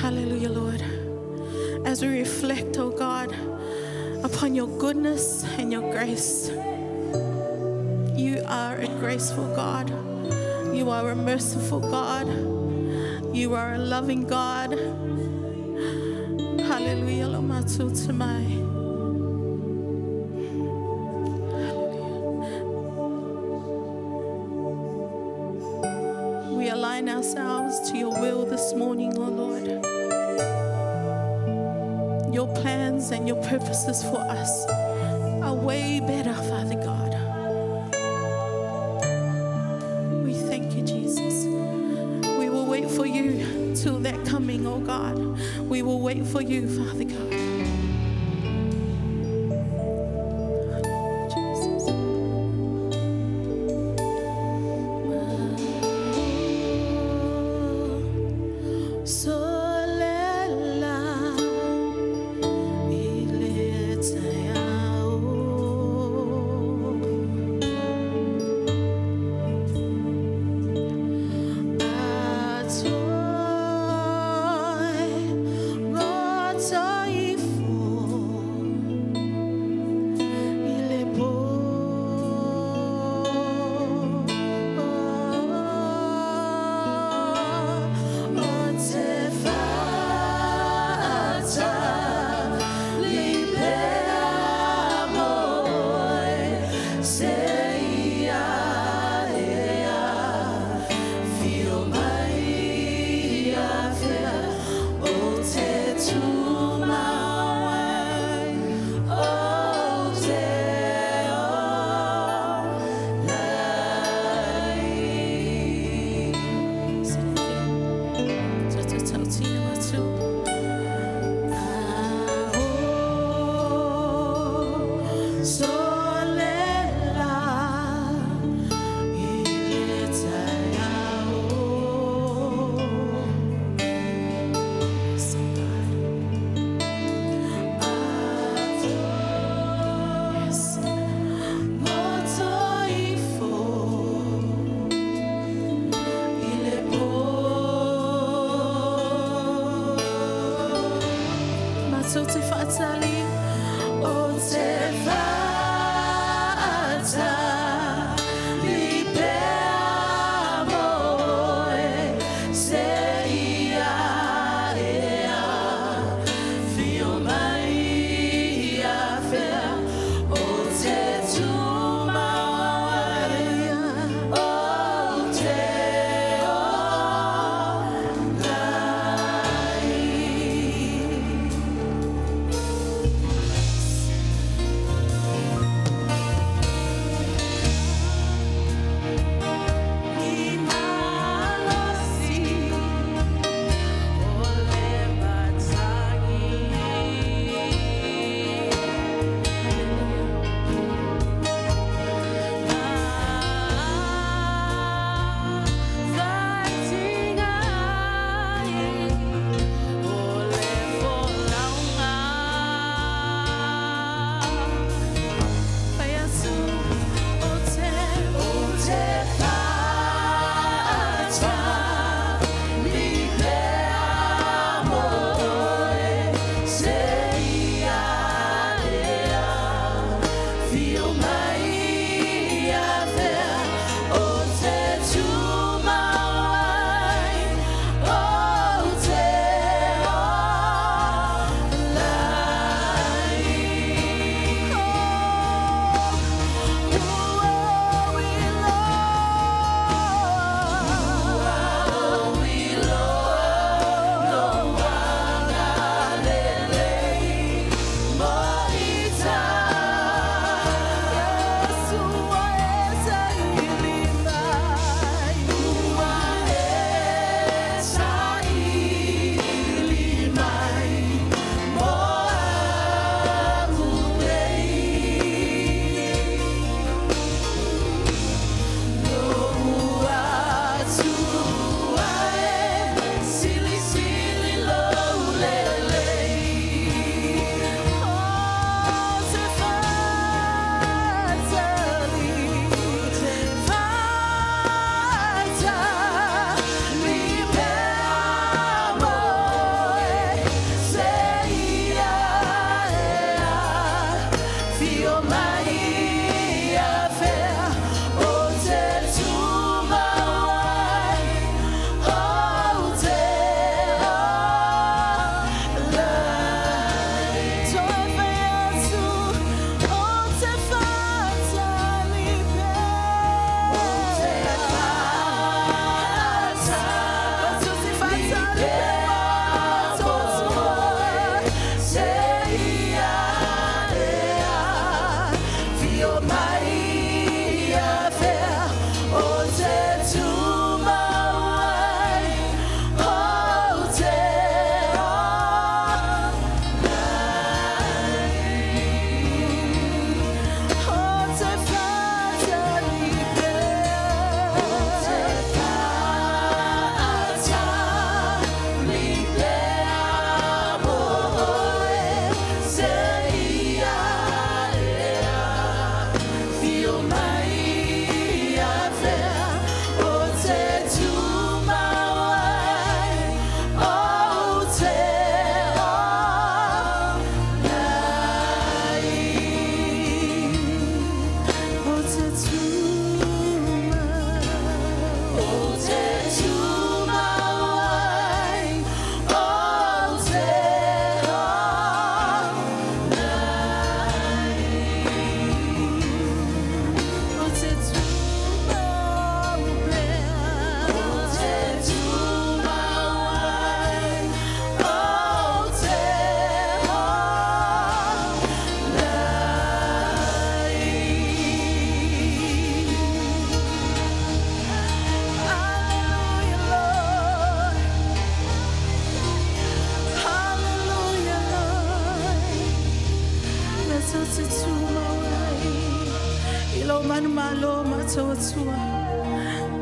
Hallelujah, Lord. As we reflect, oh God, upon your goodness and your grace. You are a graceful God. You are a merciful God. You are a loving God. Hallelujah. We align ourselves to your will this morning, oh Lord. Your plans and your purposes for us are way better, Father God. We thank you, Jesus. We will wait for you till that coming, oh God. We will wait for you, Father God.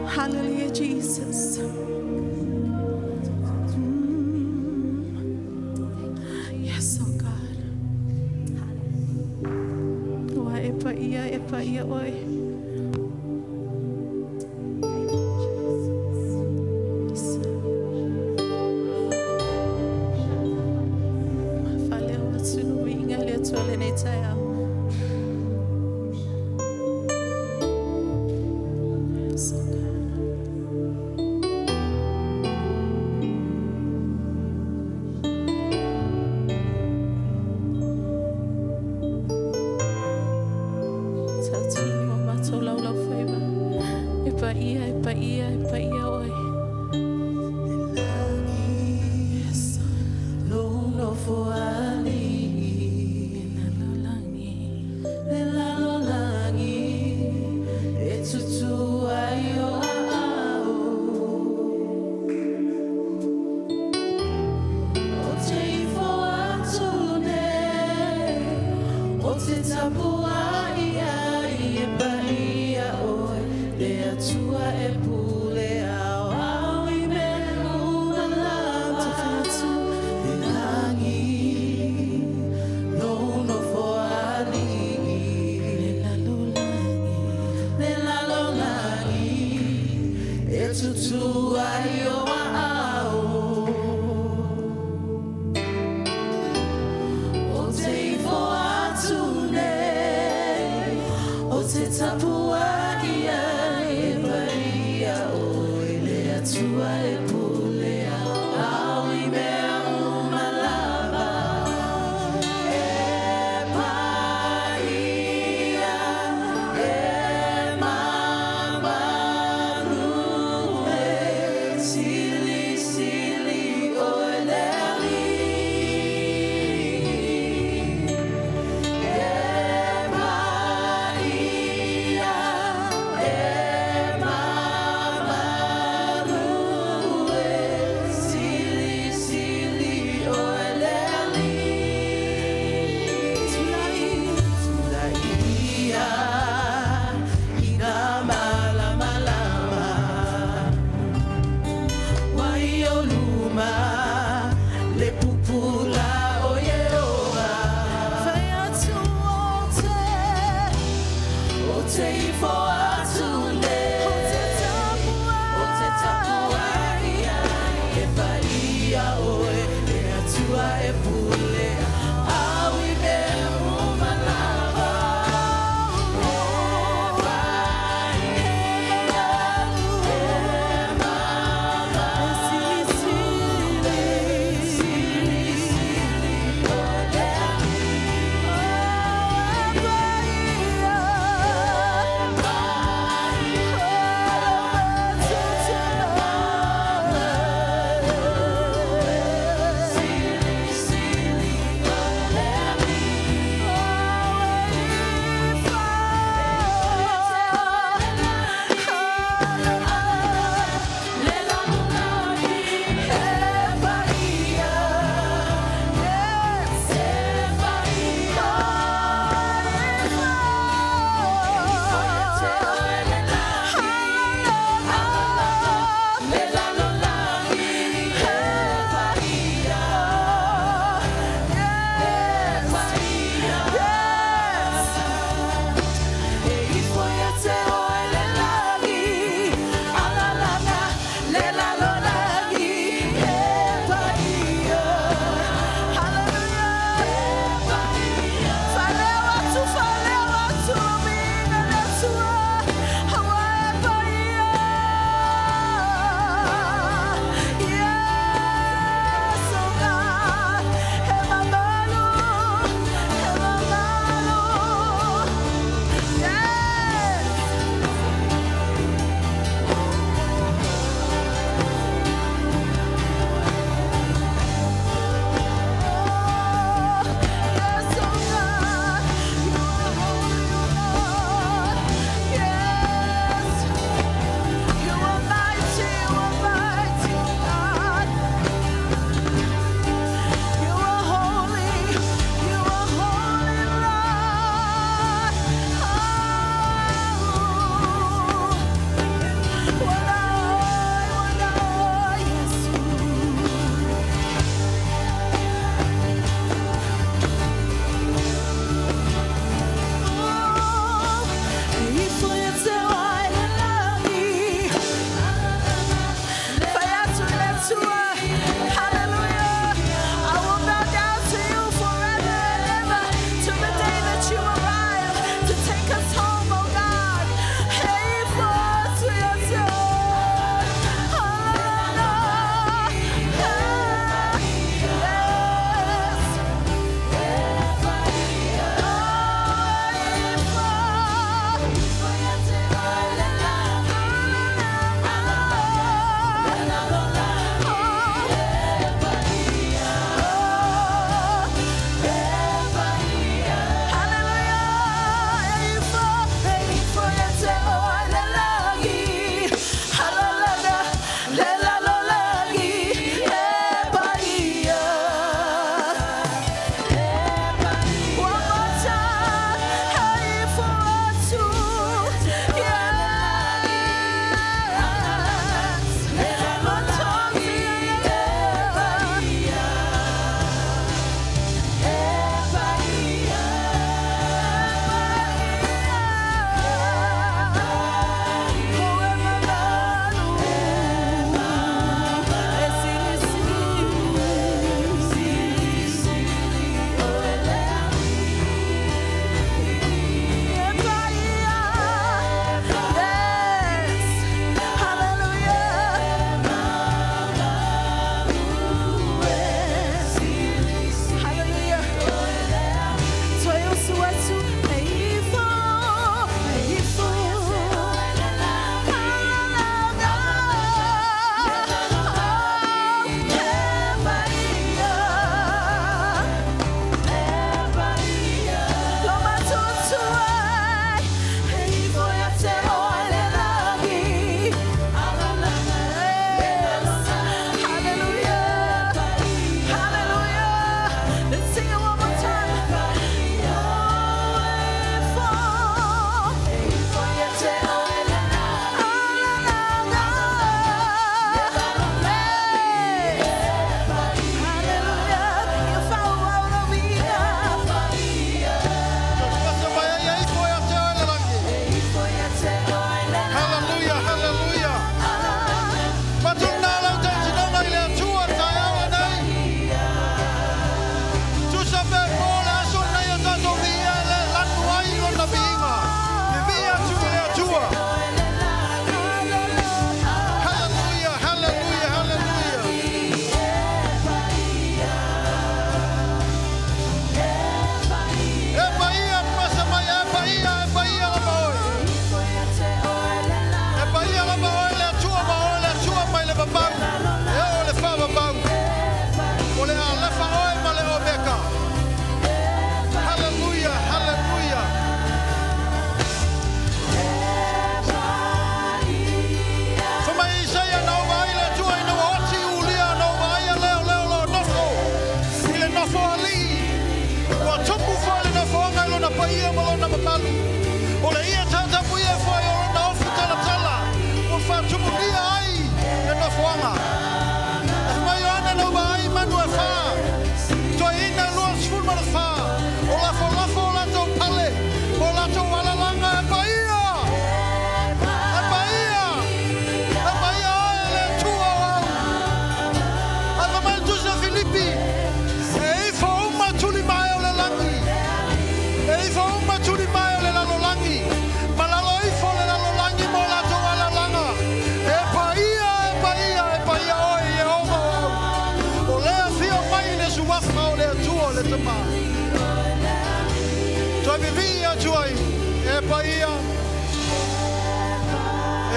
Hallelujah, Jesus. Yes, oh God. Wa epa ia oi. Fale o tsunu winga le tsole ne tsaya. Yes, oh God. Epa ia oi. Yes.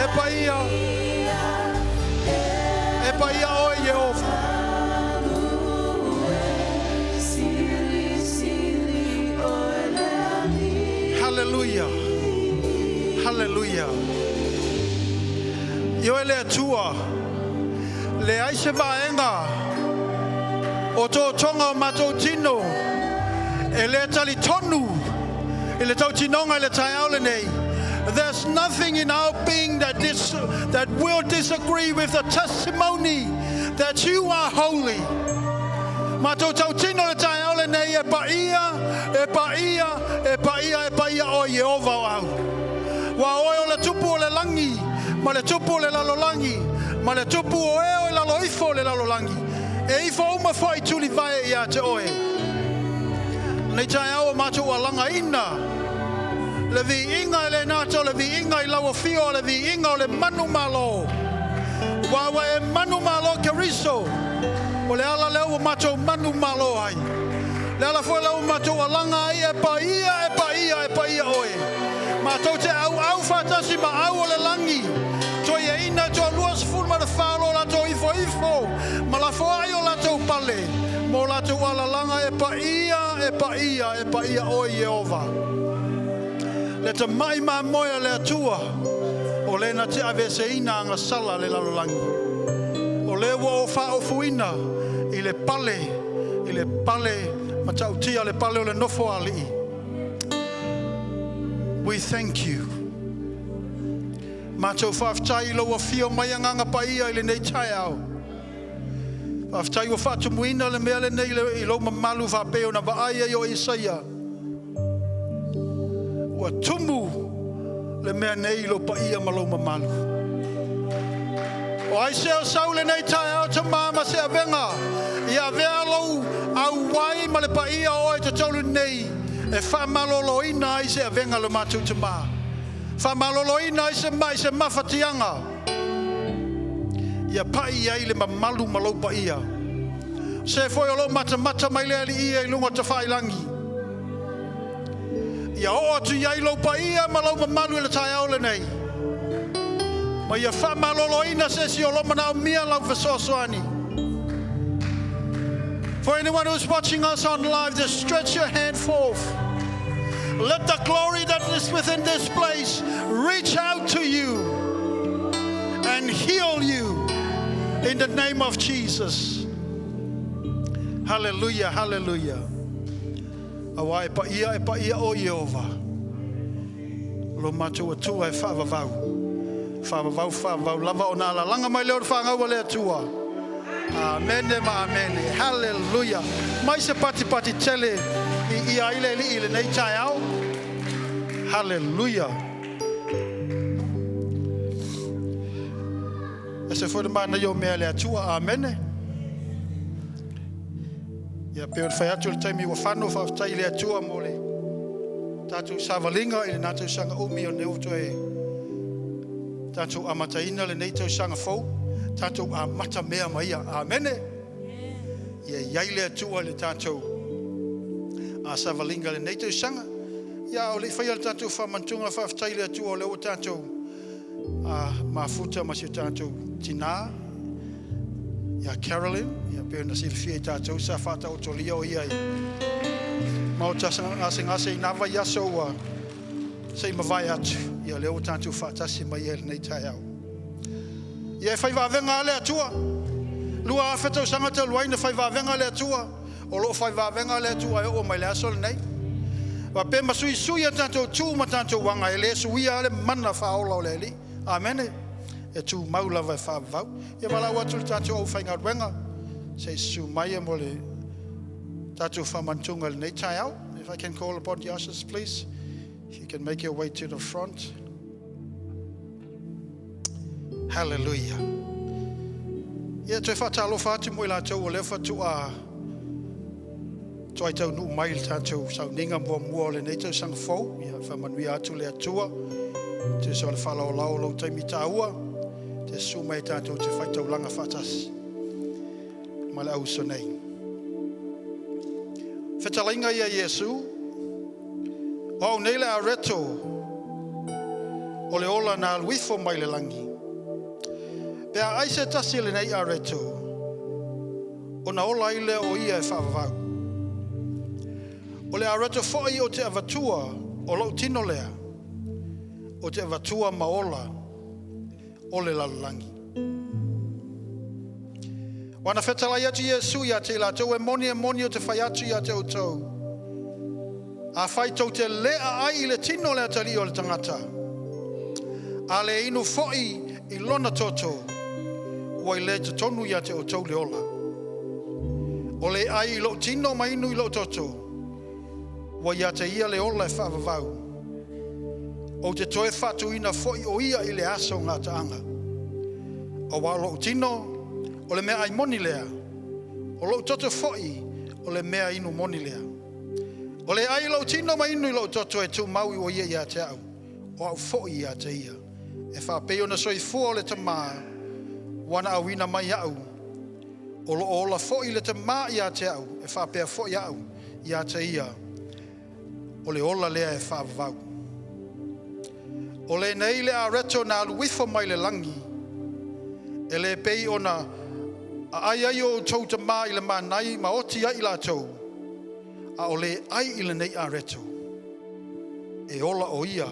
E paia o Jehova. Hallelujah. Hallelujah. Yo ele atua. Le aise vaenga. O tō tonga o matou tino. E le tali tonu. E le tau tinonga e le tai aole nei. There's nothing in our being that will disagree with the testimony that you are holy. Matou tau tino le tai aole nei e paia o Jehova o au. Wa oe o le tupu o le langi, ma le tupu o le lalolangi, ma le tupu o e lalo ifo le lalolangi. E ifo uma fai tuli vai ia te oe. Nei tai au matou a langa ina. Le vi inga le nato, le vi inga I lawa fio, le vi inga o le manu malo. Wa e manu malo keriso. O le ala leo matou manu malo ai. Le ala foi leo matou a langa ai e paia oe. Matou te au fatasi ma au o le langi. Toi e ina to luas ful ma le falo la to ifo. Ma la foi ai o la to pale. Mo la to ala langa e paia oe Jehova. Le te mai moia le atua. O le na te aveseina anga sala le lalolangi. O le wa o fa o fuina. I le pale ma tau tia le pale o le nofo ali'i. We thank you. Matou whaftai loa fio mai anganga paia I le nei tai au. Whaftai o whatu muina le mea le nei I lo mamalu whapeo na waaia I o Isaia. Ua tumu le mea nei lo paia ma lo mamalu. O ai seo saule nei tai au ta mama se avenga. Ia vea lo au wai ma le paia o te tolu nei. E whamaloloina ai se avenga lo mātou te mā. Whamaloloina ai se mai se mawhatianga. Ia pai ai le mamalu ma lo paia. Se foi o lo mata mai le ali'i I lunga te whailangi. Ia o atu iai lo paia ma lo mamalu le tai au le nei. Ma ia whamaloloina se si o lo mana o mia lau whasosoani. For anyone who's watching us on live, just stretch your hand forth. Let the glory that is within this place reach out to you and heal you in the name of Jesus. Hallelujah, hallelujah. Awa e paia o Jehova. Lo matou atua e whaavavau. Whaavavau. Lava o nā la langa mai leo whaangau le atua. Amen, amen. Hallelujah. Mai se pati tele I aile nei tai au. Hallelujah. Ese foi mana yo mea le atua. Amen. Ia pe o fai atu le taimi wa whano whaftai le atua mo le tātou savalinga I le nātou sanga umi o neu toe tātou amataina le nei tau sanga fau tātou amata mea maia. Amene. Ia iai le atua le tātou savalinga le nei tau sanga. Ia o le whai le tātou whamantunga whaftai le atua o le o tātou mafuta masi o tātou tina. Ia Carolyn. Ia pe na silfia I tātou sa whata o tolia o iai. Mau tasanga ngase I nawa yaso wa sei mawai atu. Ia leo tātou whatasi mai ele nei tai au. Ia e whai wawenga le atua. Lua awhetau sanga te luaina whai wawenga le atua. O lo whai wawenga le atua e o mai le asol nei. Wa pe masui a tātou tū ma tātou wanga e le suia le mana whaola o le li. Amene. E tū maulawa e whaavau. Ia wala watu le tātou au whainga ruenga. Se su mai e mo le tātou whamantunga le nei tai au. If I can call upon the ushers, please. If you can make your way to the front. Hallelujah. Ia toi whatalo whati mo I la tau o le whatu a toi tau nu mai le tātou sau ninga mua le nei tau sanga fau. Ia Faamanuia atu le atua. Te so le whala o lau lau taimi tāua. Te su mai tātou te whaitau langa whatasi. Ma le au so nei. Whetalainga ia Iesu. O nei le a reto. O le ola na aluifo mai le langi. Pea ai se tasi le nei areto. O na ola ile o ia e whaavavau. O le areto fo'i o te avatua o lau tino lea. O te avatua maola o le lalangi. Wana whetalai atu Iesu ia te la tau e moni o te whai atu ia te o tau. A whai tau te lea ai i le tino lea tali o le tangata. A le inu fo'i i lona toto ua i le te tonu ia te o tau le ola. O le ai i lo tino ma inu i lo toto ua ia te ia le ola e whaavavau. O te toe whatu ina fo'i o ia i le aso ngā taanga. O wa lo tino o le mea ai moni lea. O lo toto fo'i o le mea inu moni lea. O le ai lo tino ma inu i lo toto e tu maui o ia te au. O au fo'i ia te ia. E whapeo na soi fua o le tamaa. Wana awina mai au. O lo ola fo'i le tamaa ia te au. E whapea fo'i au ia te ia. O le ola lea e whaavavau. O le nei le a reto na aluifo mai le langi. E le pei ona a ai o tau ta mai le manai ma oti ai la tau. A o le ai i le nei a reto. E ola o ia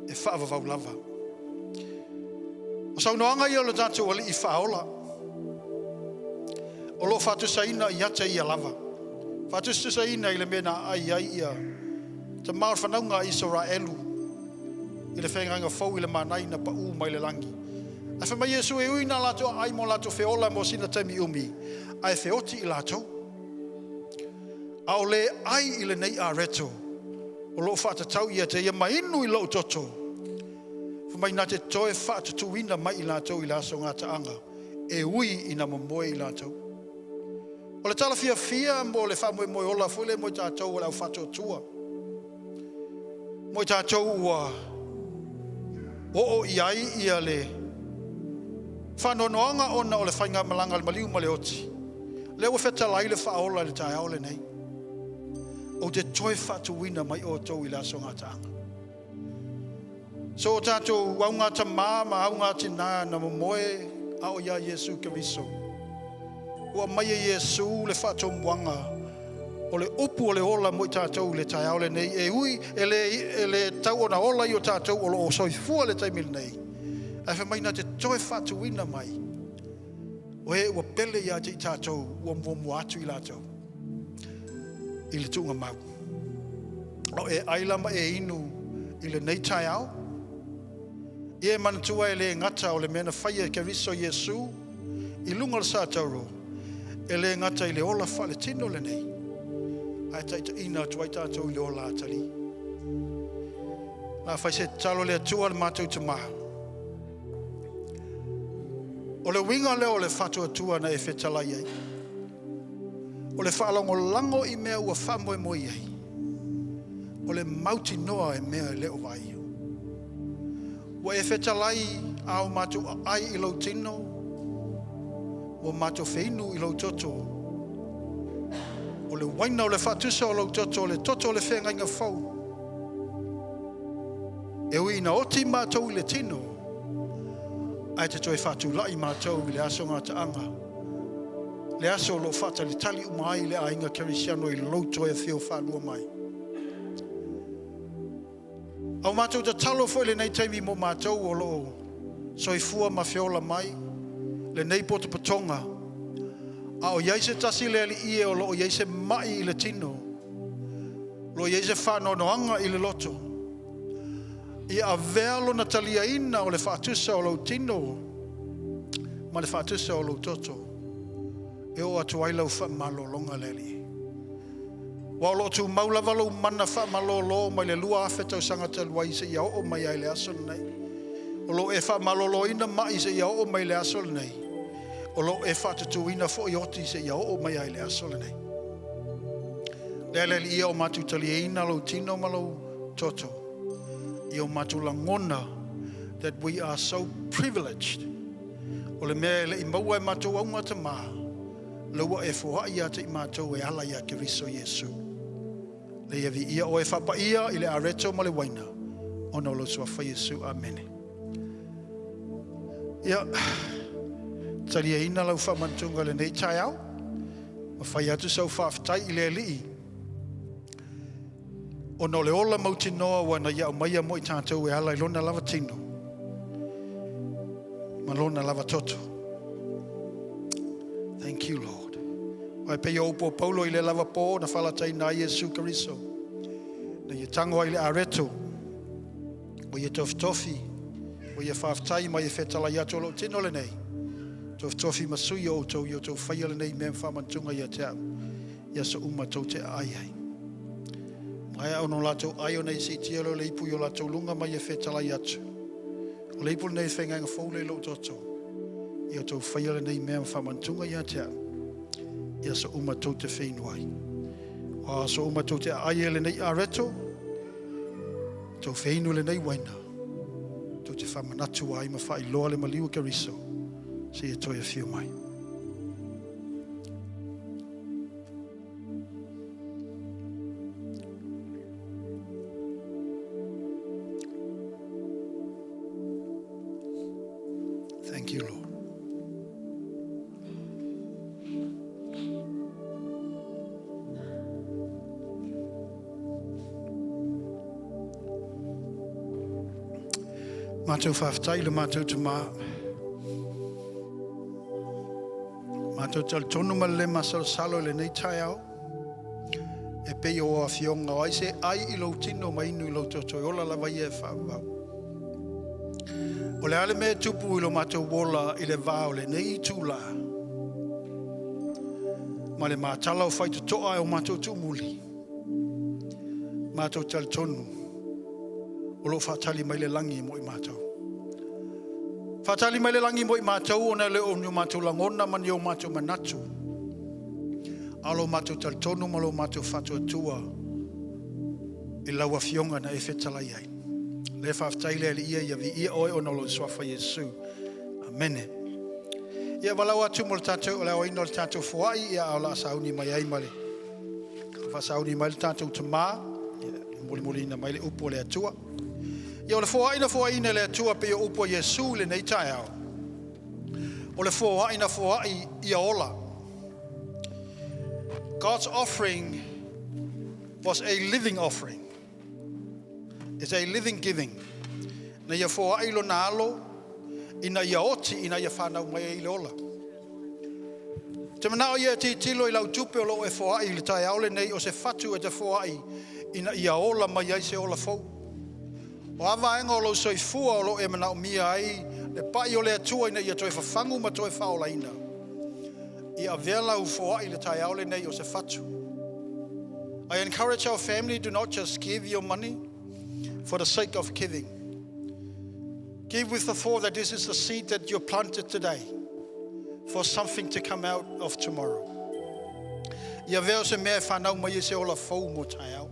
e whaavavau lava. O sau noanga i o le tatu o li i whaola. O lo whatu saina i ata ia lava. Whatu saina i le mena ai ia. Ta maor whanaunga i sora elu. I le whenganga fau i le manai na pa u mai le langi. A wha mai Iesu e uina lato ai mo lato whiola mo sina taimi umi. Ai whioti i lato. A o le ai i le nei a reto. O lo whata tau ia te ia mai inu i lo toto. Wha mai na te toe whata tuina mai i lato i laso ngā taanga. E ui i na momoe i lato. O le tala fia mo le wha moe ola fule mo i tātou o lau whato tua. Mo i tātou ua o i ai ia le whanonoanga ona o le whainga malanga le maliu ma le oti. Le ua whetalai le whaola le tai aole nei. O te toi whatuina mai o tau i laso ngā taanga. So o tātou waunga ta māma au ngā tina na momoe a o ia Iesu Keriso. Ua mai e Iesu le whatou mwanga o le upu o le ola mo i tātou le tai aole nei. E ui e le tau ona ola i o tātou o lo o soifua le taimil nei. A wha mai na te toi whatuina mai. O he ua pele ia te i tātou ua mwomu atu i lātou. I le tunga mau. O e ailama e inu i le nei tai au. I e manatua e le ngata o le mena whaia Keriso Iesu. I lunga le sātauro. E le ngata i le ola whale tino le nei. Ai taita ina tuai tātou i le ola atali. Nā whai se talo le atua le mātou te maha. O le winga leo le whatu atua na e whetalai ai. O le whaalongo lango i mea ua whamoe moi ai. O le mauti noa e mea leo vai. Ua e whetalai au mātou ai i lau tino. Ua mātou wheinu i lau toto. O le waina o le whatusa o lau toto, o le toto o le whengainga whau. E ui na oti mātou i le tino. Ai te toi whatu lai mātou i le aso ngā taanga. Le aso lo whata li tali umai le ainga kerisiano i lauto e whio whanua mai. Au mātou ta talo fo le nei teimi mo mātou o lo soifua ma whiola mai. Le nei poto patonga. A o iaise tasi le ali ie o lo o iaise mai i le tino. Lo iaise whanonoanga i le loto. I a vealo na talia ina o le whaatusa o lau tino. Ma le whaatusa o lau toto. E o atu ai lau whamalo longa leli. Wa o lo tu maulawa lau mana whamalo lo mai le lua awhetau sangata luai se iau o mai ai le aso nei. O lo e whamalo lo ina mai se iau o mai le aso nei. O lo e whaatutu ina fo i oti se iau o mai ai le aso nei. Le leli ia o matu talia ina lau tino ma lau toto. I o matulangona that we are so privileged. O le mea le i maua e matou aunga ta maa. Laua e fuha ia te i matou e ala ia Keriso Iesu. Le ia vi ia o e whapa ia i le areto ma le waina. Ona lo suafa Yesu. Amen. Ia, talia ina lau whamantunga le nei tai au. Ma whai atu sau whaafitai I le ali'i. Ona o le ola mauti noa wana iau maia mo I tātou e ala I lona lava tino. Ma lona lava toto. Thank you, Lord. Ai pe o po Paulo I le lava po na whalatai na Yesu Kariso. Na ia tango ai le areto. O ia tofi. O ia whaafitai mai e whetala ia tolo tino le nei. Tofi masui o tau i o tau whaia le nei mea whamantunga ia te au. Ia sa uma tau te ai ai. Mai au no lato ai o nei si tielo le ipu i o lato lunga mai e whetala ia tu. O le ipu nei whenga fau le lo toto. Ia tau whaia le nei mea whamantunga ia te au. Ia sa uma tau te whenuai. O sa uma tau te ai le nei areto. Tau whenu le nei waina. Tau te whamanatu ai ma whai loa le maliu Kariso. Se e toi a whiu mai. Thank you, Lord. Mātou whaafitai le mātou te maa. Mātou tal tonu ma le masalo le nei tai au. E pei o a fionga o ai se ai I lo tino mai inu I lo toto I ola lava ia e whaavau. O le ale mea tupu I lo mātou wola I le vāo le nei I tūla. Ma le mātala o whaitu toa o mātou tūmuli. Mātou tal tonu. O lo whaatali mai le langi mo I mātou. Whaatali mai le langi mo I mātou ona le o niu mātou langona mani o mātou manatu. Alo mātou tal tonu ma lo mātou whatu atua I laua fionga na e whetala iai. Le whaafitai le ali ia vi ia oe ona lo swafa Yesu. Amene. Ia walau atu mo le tātou o le o ino le tātou fuai ia au la sauni mai ai male. Ka sauni mai le tātou te mā. Muli ina mai le upo le atua. Ia o le fuai ina le atua pe o upo Yesu le nei tai au. O le fuai ia ola. God's offering was a living offering. It's a living giving. Na ia fuai lo nalo ina ia oti ina ia whanau mai I le ola. Te manao ia te tilo I lau tupe o lo e fuai le tai au le nei o se fatu e te fuai ina ia ola mai ai se ola fau. O awa enga o lo soifua o lo e manao mia ai le pai o le atua ina ia toe whafangu ma toe whaola ina. Ia vela u fuai le tai au le nei o se fatu. I encourage our family to not just give your money for the sake of giving. Give with the thought that this is the seed that you planted today for something to come out of tomorrow. Ia veo se mea whanau mai se ola fau mo tai au.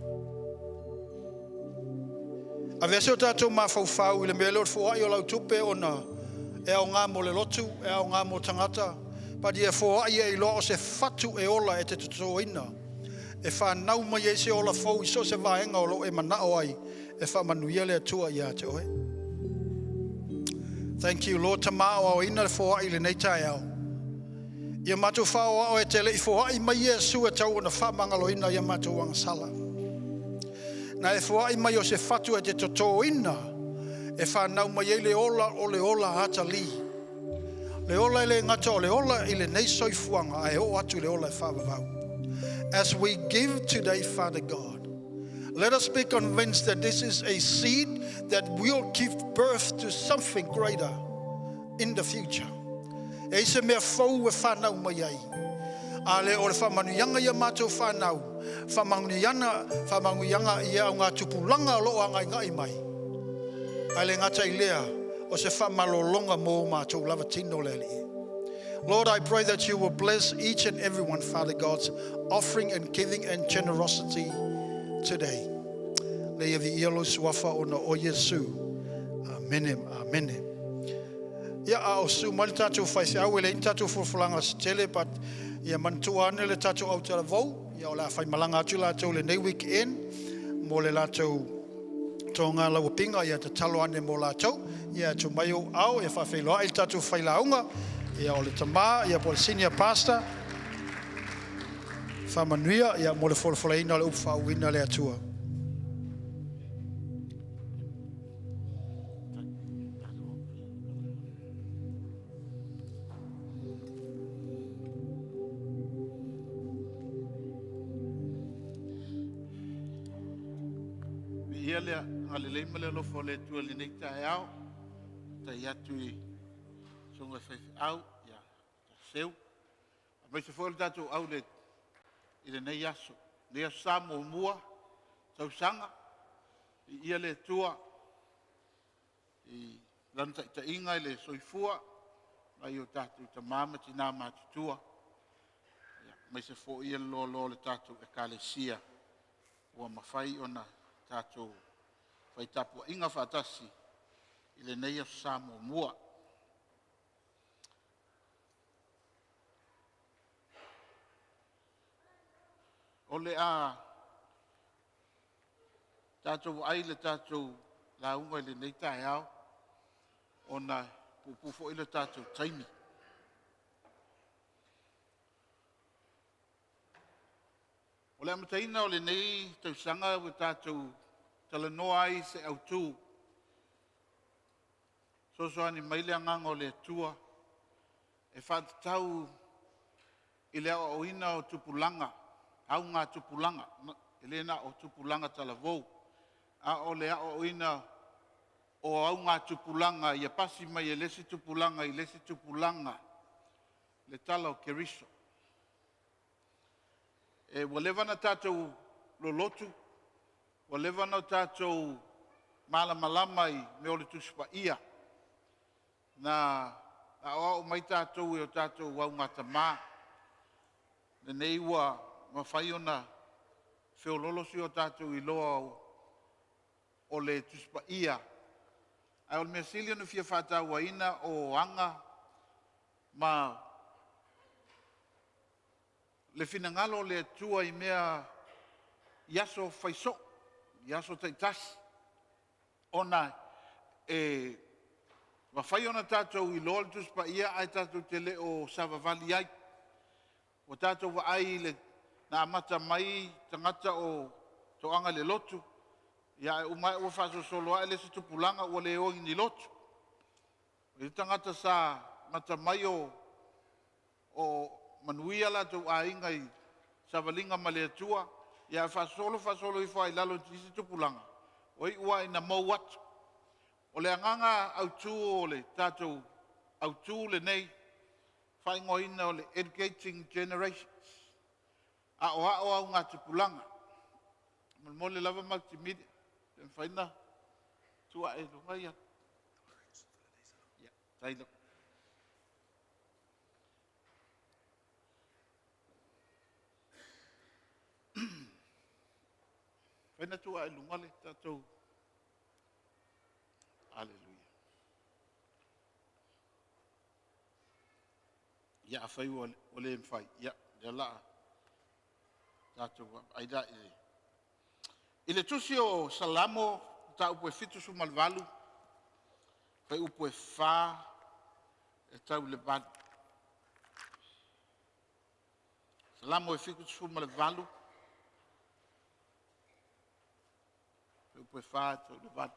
A vea se o tātou mā fau I le mea leo fuai o lau tupe o na e au ngā mo le lotu, e au ngā mo tangata. Pa dia fuai e loa o se fatu e ola e te tutoina. E whanau mai se ola fau I so se vaenga o lo e manao ai e Faamanuia le atua ia te oe. Thank you, Lord. Tamao o ina le fuai le nei tai au. Ia mātou whao o e te lei fuai mai Yesu e tau o na whamangalo ina ia mātou wangasala. Na e fuai mai o se fatu e te toto ina e whanau mai e le ola o le ola hata li. Le ola I le ngata o le ola I le nei soifuanga a e o atu le ola e whavavau. As we give today, Father God, let us be convinced that this is a seed that will give birth to something greater in the future. E se mea fau e whanau mai ai. A le o le whamanuianga ia mātou whanau. Whamanguianga ia o ngā tupulanga o loa ngai mai. A le ngata I lea o se whamalolonga mō mātou lava tino le li. Lord, I pray that you will bless each and everyone, Father God's offering and giving and generosity today. Le vi ielo suafa o na o Yesu. Amen. Amen. Ia a o su mali tātou whaisau e le tātou fulfulanga se tele, but ia mantua ane le tātou au tala vau, ia o la whai malanga atu lātou le nei weekend, mo le lātou Tonga lau pinga ia te talo ane mo lātou, ia tu mai o au, ia whawhiloa i tatu whailaunga, ia o le tamā, ia po le senior pastor, Faamanuia, ia mo le wholawhalaina le upa whauina le atua. Ia lea, alelei ma le alofo le tua le nei tae au, tai atu I songa whaiwhi au, ia ta seu. A mai se fwoi le tatu au le, I le nei aso. Le aso Samoa mua, tausanga, ia le tua, I lanta I ta inga I le soifua, mai o tatu ta mama tina matutua. Mai se fwoi ia lo le tatu e kalesia, ua mawhai ona tātou whai tapua inga whātasi I le nei aso Samoa mua. O le a tātou ai le tātou la unga I le nei tae au o na pupufo I le tātou taimi. O le amataina o le nei tausanga o tātou talanoa ai se au tū. Sosoani maile anganga o le atua e whātatau I le o ina o tupulanga, au ngā tupulanga, e le na o tupulanga talavou. A o le o ina o au ngā tupulanga, ia pasi mai e lesi tupulanga, I lesi tupulanga, le tala o keriso. E walevana tātou lolotu, walevana tātou malamalama I me o le tuspa ia. Na o mai tātou I o tātou wau ngata mā. Na nei ua mawhai ona whiololosi o tātou I loa o le tuspa ia. Ai o le mea sili ona fia whātau ina o anga ma le finangalo le tua I mea iaso whaiso, iaso taitasi. Ona whai ona tātou I loa le tuspa ia ai tātou te le o savavali ai. O tātou wa ai le na amata mai tangata o toanga le lotu. Ia umai ua whaso soloa le se tupulanga ua le o ni lotu. I tangata sa mata mai o manuia la tau a inga I savalinga ma le atua, ia fasolo I whai lalo tisi tupulanga. Oi ua ina mau atu. O le anganga au tū o le tātou au tū le nei, whai ngoina o le educating generations. A o au ngā tupulanga. Mo le lava multimedia, ten whaina, tua e lunga ia. Ia, tailo. Whaina tua e lunga le tātou. Aleluia. Ia a whai o le mwhai. Ia, ia laa. Tātou aida I le. I le tusi o salamo, ta upo e fitu su malvalu. Whai upo e whā, e tau le bad. Salamo e fitu su malvalu. Whai upo e whā, e tau le bad.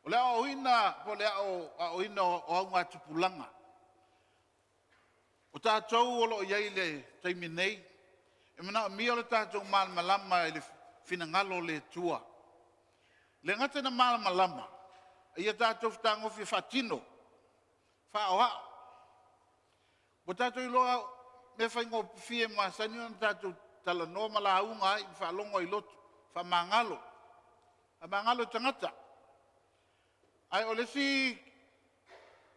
O lea o ina, po lea o ina o au ngā tupulanga. O tātou o lo iei le taimi nei, e mana o mia o le tātou malamalama e le finangalo le tua. Le ngata na malamalama, ia tātou whatangofi whatino, whaoa. O tātou I loa me whaingo fie ma sani o tātou tala noa malaunga I whalongo I lotu, whamangalo. Whamangalo tangata. Ai o le si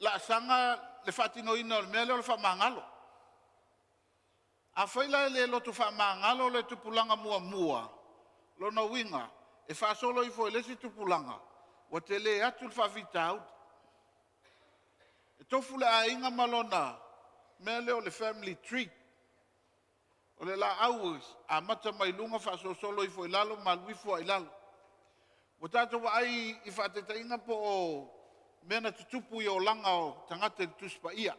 la sanga le fatino ina o le mea leo le whamangalo. A whaila le lotu whamangalo le tupulanga mua. Lona winga, e whasolo I fo le si tupulanga. Wa te le atu le whawita au. E tofu le a inga malona, mea leo le family tree. O le la hours, a mata mai lunga whasolo I fo I lalo, malui fo I lalo. O tātou ai I whaatetainga po o mena tutupu I o langa o tangata I tuspa ia.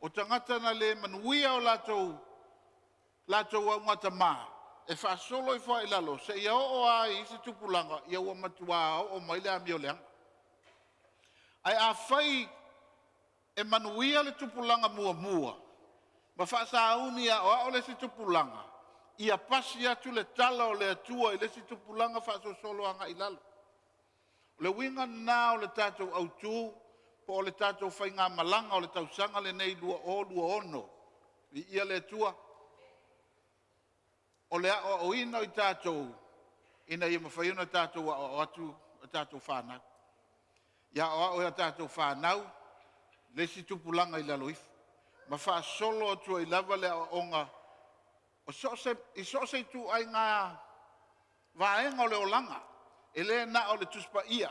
O tangata na le manuia o lātou au ngata maa. E whaasolo I wha ilalo. Se ia o ai isi tupulanga ia ua matua o maile a mio leanga. Ai a whai e manuia le tupulanga mua mua. Ma whaasauni a o le si tupulanga. Ia pasi atu le tala o le atua I le si tupulanga whaasosolo anga ilalo. O le winga nā o le tātou autu, po o le tātou whainga malanga o le tausanga le nei lua ono. I ia le atua. O le o ina I tātou, ina ia mawhaiuna tātou o atu, tātou whanau. Ia o tātou whanau, le si tupulanga I lalo ifu. Ma wha solo atua I lava le onga. O I so tu ai ngā vaenga o le olanga. E le na o le tuspa ia.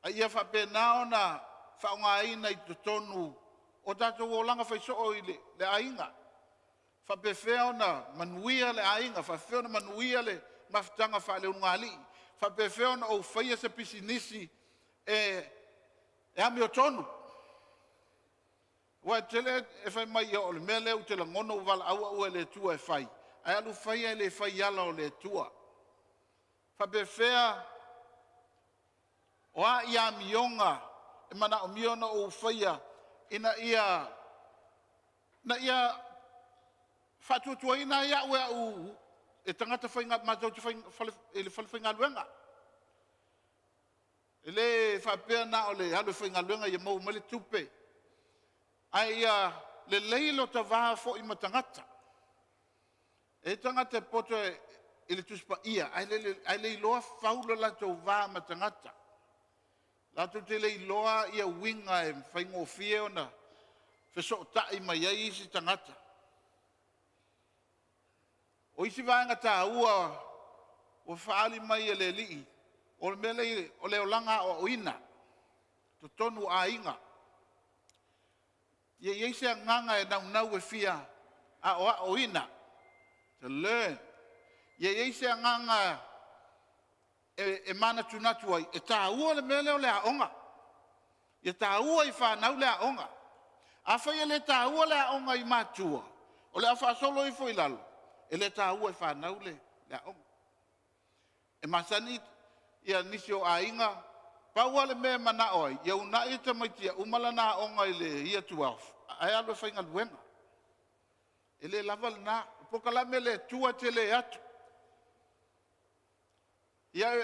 A ia wha pēnao na whaonga ina I totonu. O tātou olanga whaiso o I le ainga. Wha pewheo na manuia le ainga. Wha pewheo na manuia le mafutanga wha le ungali. Wha pewheo na o whaia se pisinisi e ami o tonu. Wa tele e fai mai o le mele o te la ngono wala aua ua le tua e fai. Ai alu fai e le fai ala o le tua. Fa bewhea o a ia mionga e mana o miona o faia ina ia na ia fatutua ina ia ua u e tangata whainga matau te whainga luenga. E le whapea na o le halu whainga luenga ia mau mele tupe. Ai le leilo ta vaha fo I matangata. E tangata poto I le tuspa ia. Ai le iloa faula la tau vaha matangata. La tu te le iloa ia winga e whaingo fie ona. Feso tai mai ai isi tangata. O isi vaenga ta ua o whaali mai e le lii. O le mele o le olanga o ina. To tonu a inga. Ia ieise a nganga e nau e fia a o ina. To learn. Ia ieise a nganga e mana tunatu ai. E tā ua le mele o le aonga. Ia tā ua I whanau le aonga. A whaia le tā ua le aonga I mātua. O le a whaasolo I fo I lalo. E le tā ua I whanau le aonga. E masani ia nisi o a inga. Paua le mea mana oi, ia una I te maitia umala na onga I le ia 12. Ai alo whainga luenga. E le lava le na, poka la me le tua te le atu. Ia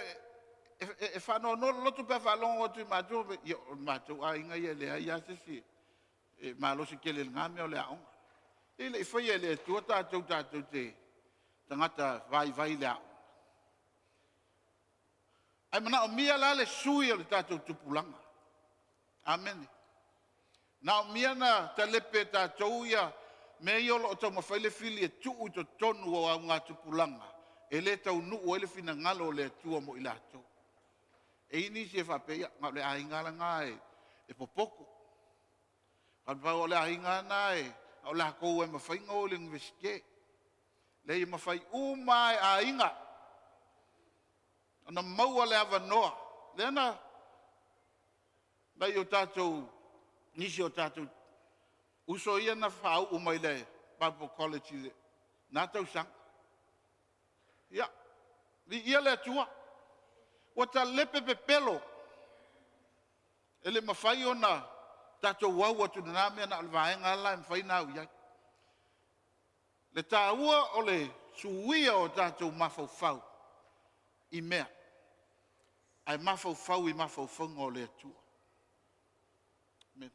e whanau no lotu pe whalongo atu I mātou, ia o mātou a inga ia le ia sisi, e mālosi ke le ngame o le aonga. E le whaia le tua tātou te tangata vai le aonga. Ai mana o mia la le sui o le tātou tupulanga. Amen. Na o mia na talepe tātou ia me iolo o tau mawhaile fili e tuu to tonu o au ngā tupulanga. E le tau nuu e le fina ngalo o le tua mo I lātou. E ini si e whapea, ngā le ahingala ngā e popoko. Kanpau o le ahingana o le hakou e mawhainga o le ngveske. Le I mawhai umai ahinga. Ana maua le avanoa. Lena, lai o tātou, nisi o tātou, uso ia na whau umai le, Bible College le, nā tau sang. Ia, li ia le atua. Wa ta lepe pe pelo. Ele mawhai o na tātou wau atu na mea na alvaenga ala e mwhai nāu iai. Le tā ua o le suia o tātou mawhau I mea. Ai mawhau I mawhau ngō le atua. Amen.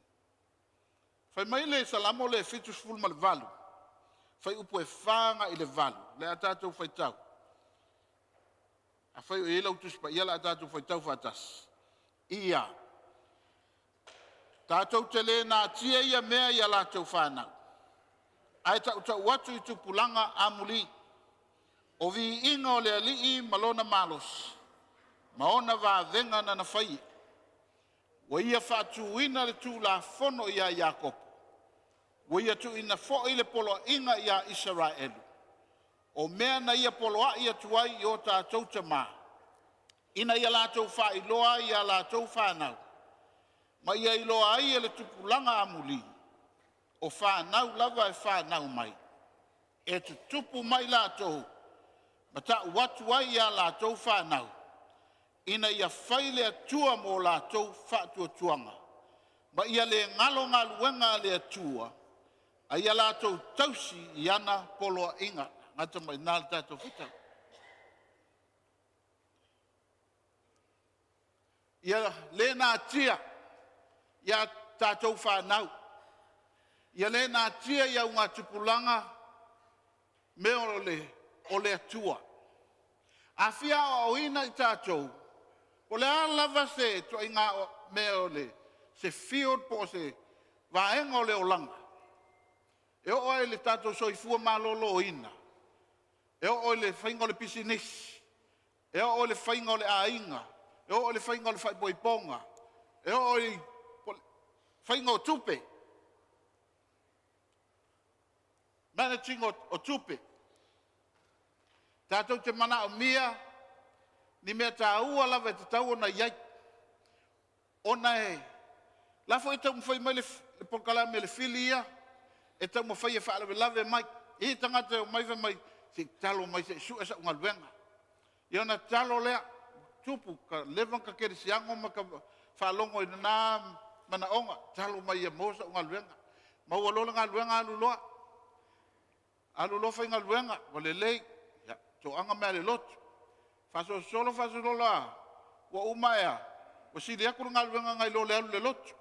Whai mai le salamo le fitus fulma le valu. Whai upo e whanga I le valu. Le a tātou whai tau. A whai o elau tuspa ia la a tātou whai tau whatas. Ia. Tātou te le nā tia ia mea ia lātou whanau. Ai tau watu I tupulanga amuli. O vi inga o le ali'i malona malos. Maona va venga na na whai. Wa ia whatuina le tū la fono ia Iakopo. Wa ia tu ina fo I le polo inga ia Israelu. O mea na ia polo a ia tuai I o tātou te mā. Ina ia lātou whailoa ia lātou whānau. Ma ia iloa ai le tupulanga amuli. O whānau lava e whānau mai. E te tupu mai lātou. Ma ta watu ai ia lātou whānau. Ina ia whaile atua mō lātou whātua tuanga. Ma ia le ngalo ngaluenga le atua. A ia lātou tausi i ana poloa inga. Ngata mai nāle tātou whitau. Ia le nā tia, ia tātou whānau. Ia le nā tia ia unga tupulanga, me o le atua. A whia o ina i tātou, o le alawa se to inga me o le, se field po se vaenga o le olanga. E o oe le tātou soifua malolo o ina. E o oe le whainga o le pisinis. E o oe le whainga o le ainga. E o le whainga o le whaipoiponga. E o le whainga o tupe. Managing o tupe. Tātou te mana o mia, ni mea tā ua lawa e te tau o na iai. O na e. Lafo e tau mwhai mai le pokala me le filia, e tau mwhai e whaalawe lawe mai. I tangata o mai mai, se talo mai se su esa unga luenga. I ona talo lea, tupu ka levan ka kere siango ma ka whalongo i nā mana onga, talo mai e mosa unga luenga. Mau alola ngā luenga aluloa. Aluloa whai ngā luenga, wale lei, to anga mea le lotu. Faso solo lola, wa umaya, wa sili akuru ngā luenga ngai lo le alu le lotu.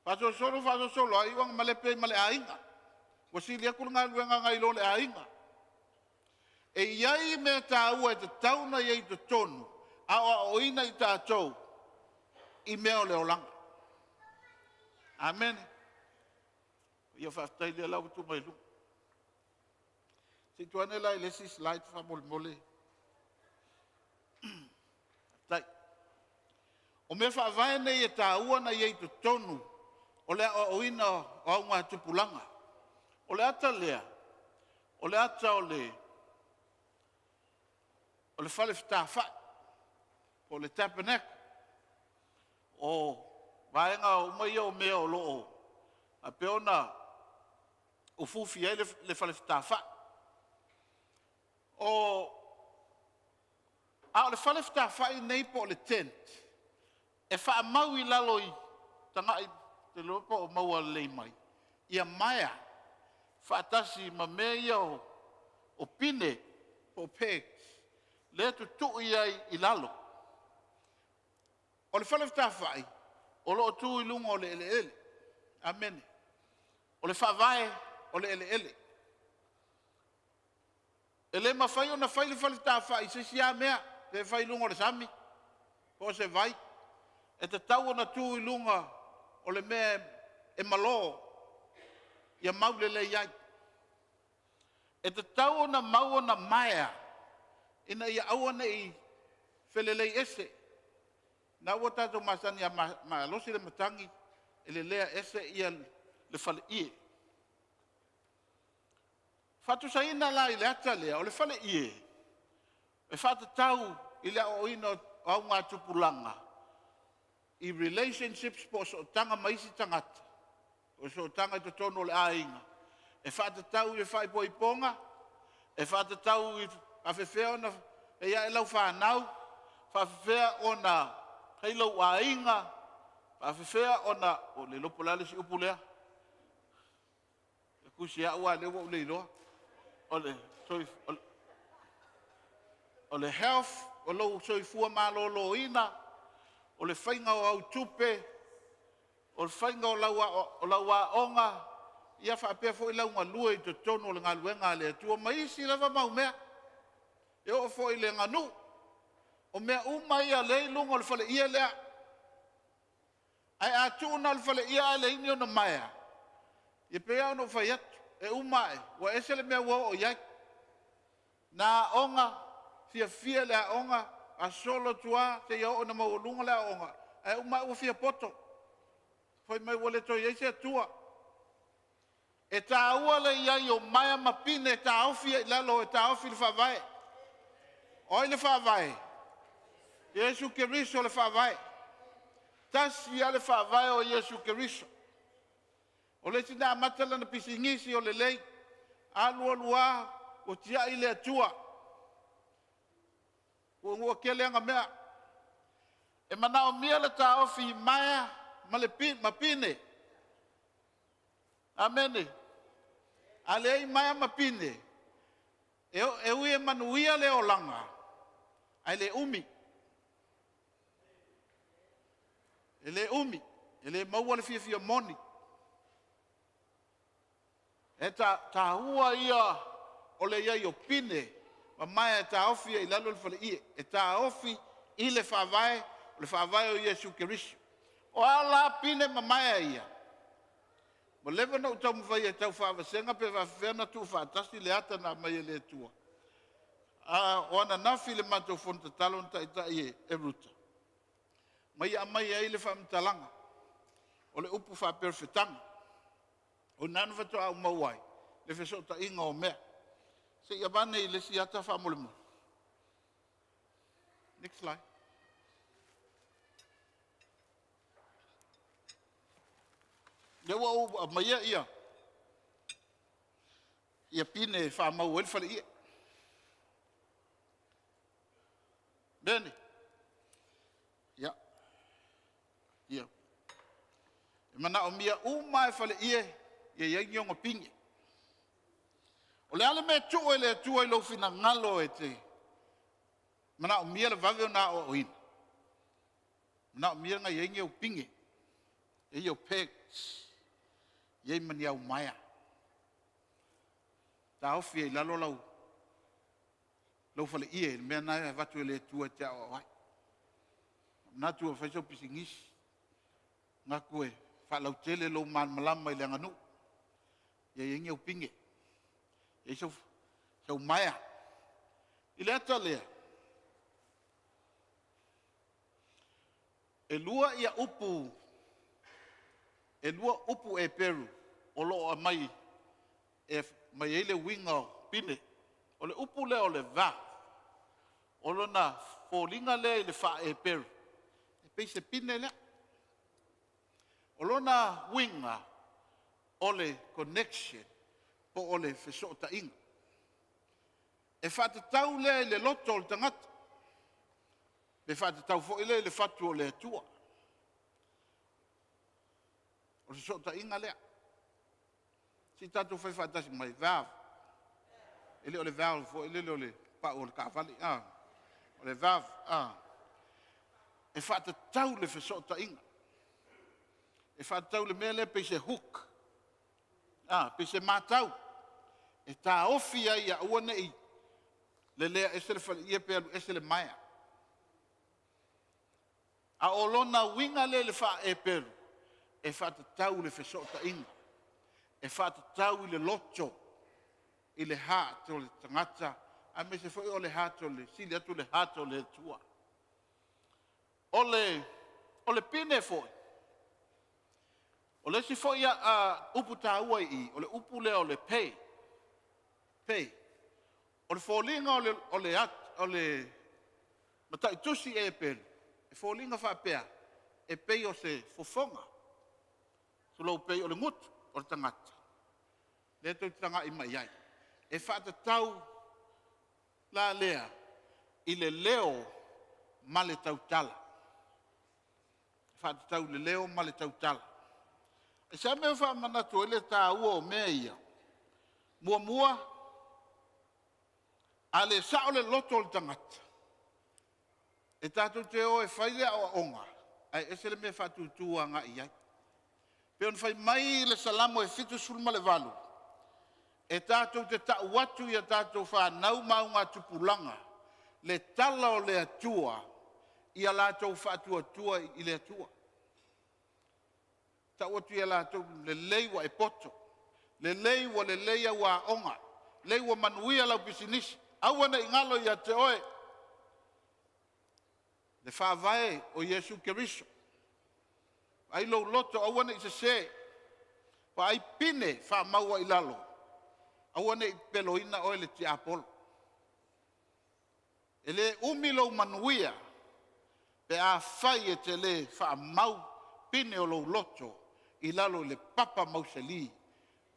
Faso solo, ai wang malepe male ainga. Wa sili akuru ngā luenga ngai lo le ainga. E iai me tā ua e te tauna iei te tonu, a oina i tātou, i mea o le olanga. Amen. Ia whaftai lea lau tu mai lu. Si tuane lai lesi slide wha mole. Tai. O me whaavae nei e tā ua na iei te tonu, o le oina o aunga tupulanga. O le ata lea, o le ata o le whale whitawha, o le tabernacle, o vaenga o mai o mea o loo, a peona o fufi ai le whale whitawha. O le whale whitawha i nei po le tent, e wha mau i laloi, tangai te lopa o maua lei mai. Ia maia, whaatasi ma mea ia o pine, o pegs, le tu tui ai i lalo. O le whale whitawhai, o lo tu i lunga o le ele ele. Amen. O le whawai, o le ele ele. E le mawhai o na whai le whale whitawhai, se sia mea, le whai lunga o le sami, o se vai. E te tau o na tu i lunga o le mea e malo, ia maule le iai. E te tau o na mau o na maia, ina ia awana i whelelei ese. Nā ua tātou masani a losi le matangi, e le lea ese ia le whale ie. Whatu sa ina la i le ata lea, o le whale ie. E whata tau i le o ina au ngā tupulanga. I relationships po so tanga maisi tangata. O so tanga i tono le ainga. E whata tau i whai poiponga. E whata tau i a whewhea ona e ia e lau whanau, whawhewhea ona hei lau a inga, whawhewhea ona o le lopo lale si upu lea. E kusi a ua lewa u leiloa. O le health, o lau soifua malolo ina, o le whainga o au tupe, o le whainga o lau a onga, ia whapea fo i lau ngā lua i te tono o le ngā luenga le atua, ma isi lava mau mea. E o fo i le nganu, o mea umai a lei lunga o le whale ia lea. Ai a tūna le whale ia a le ini o na maia. I pea ono whai atu, e umai, wa ese le mea wao o iai. Nā onga, fia le a onga, a solo tua, te iau o na mau lunga le a onga. Ai umai ua fia poto. Fai mai wale toi eise atua. E tā ua le iai o maia mapine, e tā aufia i lalo, e tā aufi le whawai. Oi le whawai, Yesu Keriso le whaavai. Tasi ale whaavai o Yesu Keriso. O le tina matala na pisingisi o le lei. Aloali'i o tia i le atua. O ngua kele anga mea. E mana o mia le ta ofi maia mapine. Amene. Ale maia mapine. E ui e manuia le o langa. Ai le umi. Ele umi. Ele maua le fia moni. E ta hua ia o le ia i o pine. Ma mai e ta ofi i lalo le fale ie. E ta ofi i le whaavai. Le whaavai o Yesu Keriso. O ala pine ma mai ia. Ma lewa na utau mwhai e tau whaavasenga pe whawhena tu whaatasi le ata na mai e le tua. O ana nafi le matou fonta talon ta ita i e ruta. Mai a mai e le whaamtalanga. O le upu whaperfetanga. O nanu whato au mauai. Le whesota inga o mea. Se ia bane i le si ata whaamolemo. Next slide. Lewa o mai ia. Ia pine whaamau el whale ia. Bene. Ia. Ia. E mana o mia umai whale ia. Ia iangi o ngopingi. O le ale me tuo e le tua i lo fina ngalo e te. Mana o mia le vave o na o ina. Mana o mia nga iangi o pingi. E o pegs. Iei mani au maia. Ta ofi e lalo lau. Lau fale ie, mea nai e vatu e le tua te au awai. Nā tua whaisau pisingisi. Ngā koe, whalau tele lau man malama i le nganu. Iei ingi au pinge. Iei sau maia. I le ata lea. E lua ia upu. E lua upu e peru. O loo a mai. E mai ele winga o pine. O le upu le o le va. O lo na fōlinga le i le wha e peru. E peise pine le. O lo na winga o le connection po o le whesota inga. E whatatau le i le loto o le tangata. Me whatatau fo ile i le whatu o le atua. O le sota inga lea. Si tātou whai whatasi mai vāw. Ele o le vāw fo ele o le pa o le kāwhali. O le vāw. E whatatau le whesota inga. E whatatau le mele peise hook. Peise mātau. E tā ofi ai a uane i. Le lea ese le whali ia pe alu ese le maia. A o lona winga le wha e peru. E whatatau le whesota inga. E whatatau i le loto. I le hāt o le tangata. A me se whai o le hāt o le sili atu le hāt o le tua. O le pine foi. O le si foi a upu tā ua i. O le upu le o le pei. Pei. O le fōlinga o le matai tusi e peru. E fōlinga whapea. E pei o se fofonga. So lau pei o le ngutu o le tangata. Le tau tanga i mai ai. E whaatatau la lea i le leo ma le tautala. E whaatatau le leo ma le tautala. E sa mea whaamanatu e le tā ua o mea ia. Mua. A le sa o le loto o le tangata. E tātou te o e whailea o onga. Ai ese le mea whaatutua nga i ai. Peon fai mai le salamo e fitu sulma le valu. E tātou te tau watu i a tātou whanau maunga tupulanga. Le tala o le atua i a lātou whaatuatua i le atua. Tau watu i a lātou le leiwa e poto. Le leiwa le leia wa onga. Leiwa manuia lau pisinisi. Awana i ngalo i a te oe. Le whaavae o Yesu Keriso. Ai lo loto awana i se se. Pa ai pine wha maua i lalo. Awana i peloina o le ti apolo. Ele umi lo manuia. pe a fai e te le wha mau pine o lo loto I lalo le papa mauseli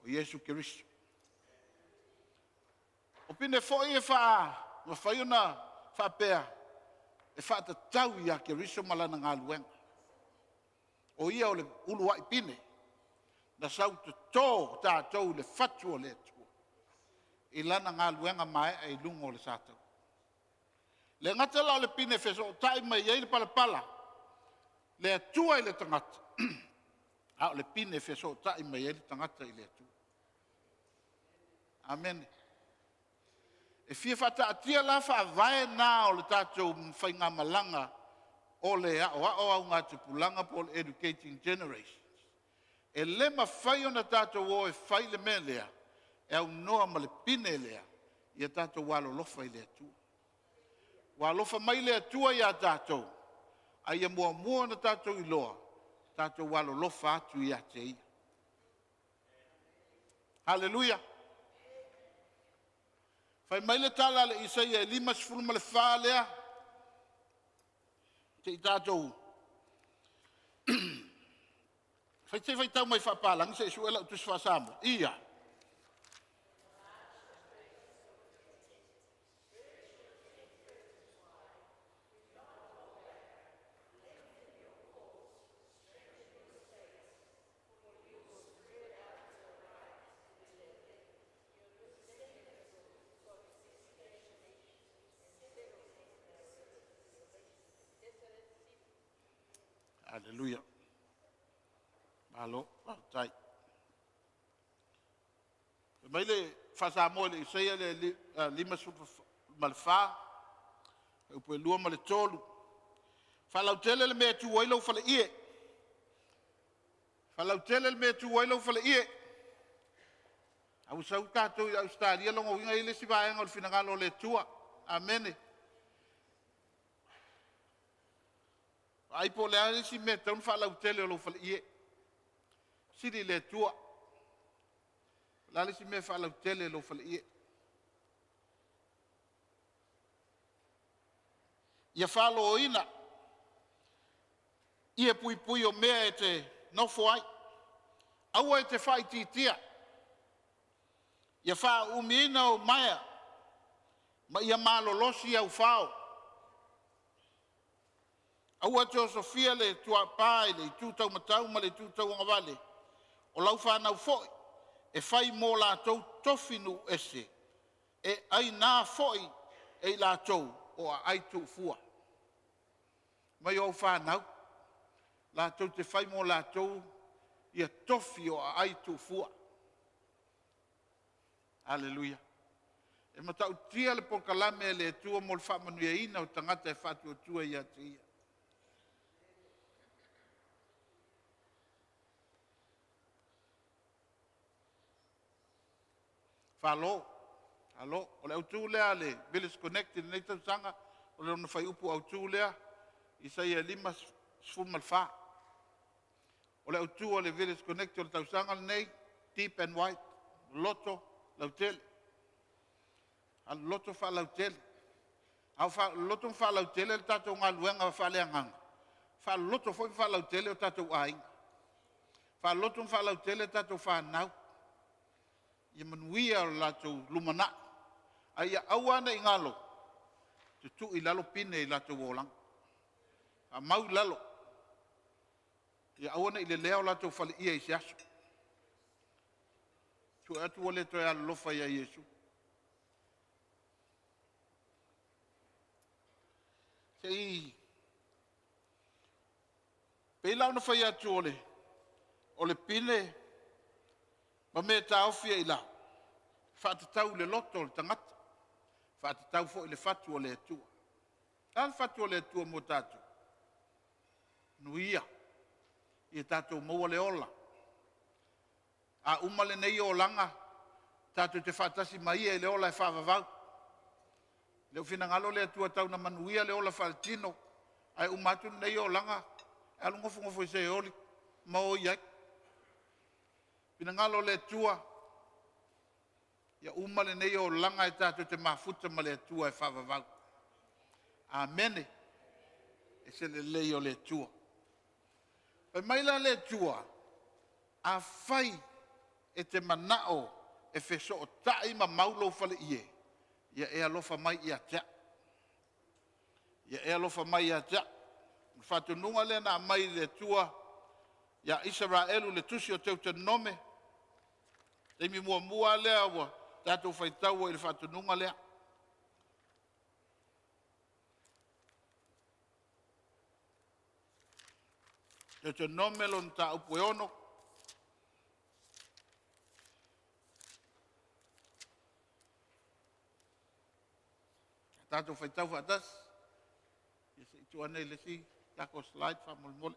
o Yesu Kiristo. O pine foi e ma whai ona wha pea e wha ta tau I a Kiristo malana ngā luenga. O ia o le uluai pine na sau te tō tātou le whatu o le atua. I lana ngā luenga mai e lungo le sātou. Le ngata lao le pine wheso tai mai ei le palapala. Le atua I le tangata. A le pine wheso tai mai ei le tangata I le atua. Amen. E fia whata atia la wha vae nā o le tātou mwhai ngā malanga o le ao au ngā te pulanga po le educating generations. E le ma whai o na tātou o e whai le mea lea. E au noa ma le pine lea. Ia tātou walo lofa I le atua. Wa lofa mai le atua ia tātou. Ai mua mua na tātou I loa. Tātou walo lofa atu ia te ia. Hallelujah. Fai mai le tala le Isaia e 5 ma le wha lea. Te I tātou. Fai tau mai whapalang se su ela utus whasamo. Ia. Hallelujah. Alo, tai. Mai le Fasamo le Isaia le 5 ma le wha. E upo e 2 ma le tolu. Whalautele le mea tu wailo whala ie. Whalautele le mea tu wailo whala ie. Au sau tātou I Australia longo winga I le sivaenga o le finangalo le tua. Amene. Ai po le ale si mea taun whalautele o lo whala ie. Siri le tua. Lale si mea whalautele lo whala ie. Ia whalo ina. Ia pui pui o mea e te nofo ai. Aua e te whai titia. Ia wha umiina o maia. Ma ia malolosi au whao. Aua te o Sofia le tua pai le tūtau matau ma le tūtau ngawale. O lau whanau foi. E whai mō lātou tofinu ese. E ai nā foi e lātou o a aitu fua. Mai o whanau. Lātou te whai mō lātou ia tofi o a aitu fua. Hallelujah. E matau tia le pokalame le tua mo le Faamanuia ina o tangata e whatu o tua ia te ia. Falo, alo, o le autu lea le Village Connected nei tau sanga, o le ona whai upu autu lea, Isaia 5 ma le wha. O le autu o le Village Connected o le tau sanga nei, deep and white, loto, lautele. Al loto wha lautele. Au loto wha lautele le tātou ngā luenga wha leanganga. Wha loto wha lautele o tātou ainga. Wha loto wha lautele tātou wha nau. Ia manuia o lātou lumana. Ai ia auana I ngalo. Te tu I lalo pine I lātou wolang. A mau lalo. Ia auana I le leo lātou whale ia I se aso. Tu atu wale toi ala lofa ia Yesu. Se I. Pei lau na whai atu ole. Ole pine. Ma me ta ofia I la. Whātatau le loto o le tangata. Whātatau fo I le whatu o le atua. Tāna whatu o le atua mo tātou. Nuia. I tātou maua le ola. A umale nei o langa. Tātou te whātasi mai e le ola e whāwawau. Leo whina ngalo le atua tau na manuia le ola whātino. Ai umatu nei o langa. E alungofungofo I se oli. Mao iai. Pina ngalo le tua. Ia umale nei o langa e tātou te mafuta ma le tua e whawawau. Amene. e se le lei o le tua. Pe maila le tua, a fai e te manao e feso o tai ma maulo fale ie. Ia e alofa mai ia tea. Ia e alofa mai ia tea. Whatununga le na mai le tua, ia Israelu le tusi o teu te nome. Te mi mua lea wa, tātou whaitau i le whatununga lea. Te nome lon ta upu e ono. Tātou whaitau whaatas. Ia se itu anei le si, tako slide whamolmole.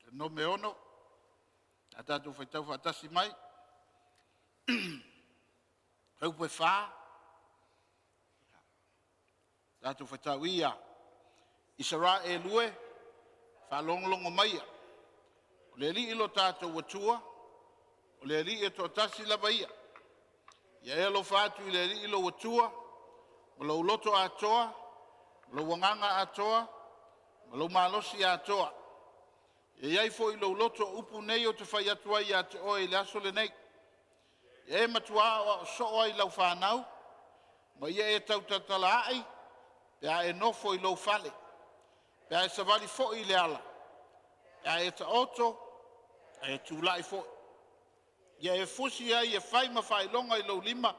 Te nome ono. Tātou whaitau whaatasi mai. Upu e whaa. Tātou whaitau ia. Israelue, whalonglongo maia. O le li ilo tātou watua, o le li e tō tasi lava ia. Ia e alo whātu i le li ilo watua, ma lau loto atoa, ma lau wanganga atoa, ma lau malosi atoa. Ia iai fo i lau loto upu nei o te whai atua i ate oe le aso le nei. Ia e matua o soa i lau whanau, ma ia e tau tatala ai, pea e nofo i lou fale. Pea e savali fo i le ala. Pea e ta oto, e tūlai fo. Ia e fusi ai e whai ma whai longa i lou lima.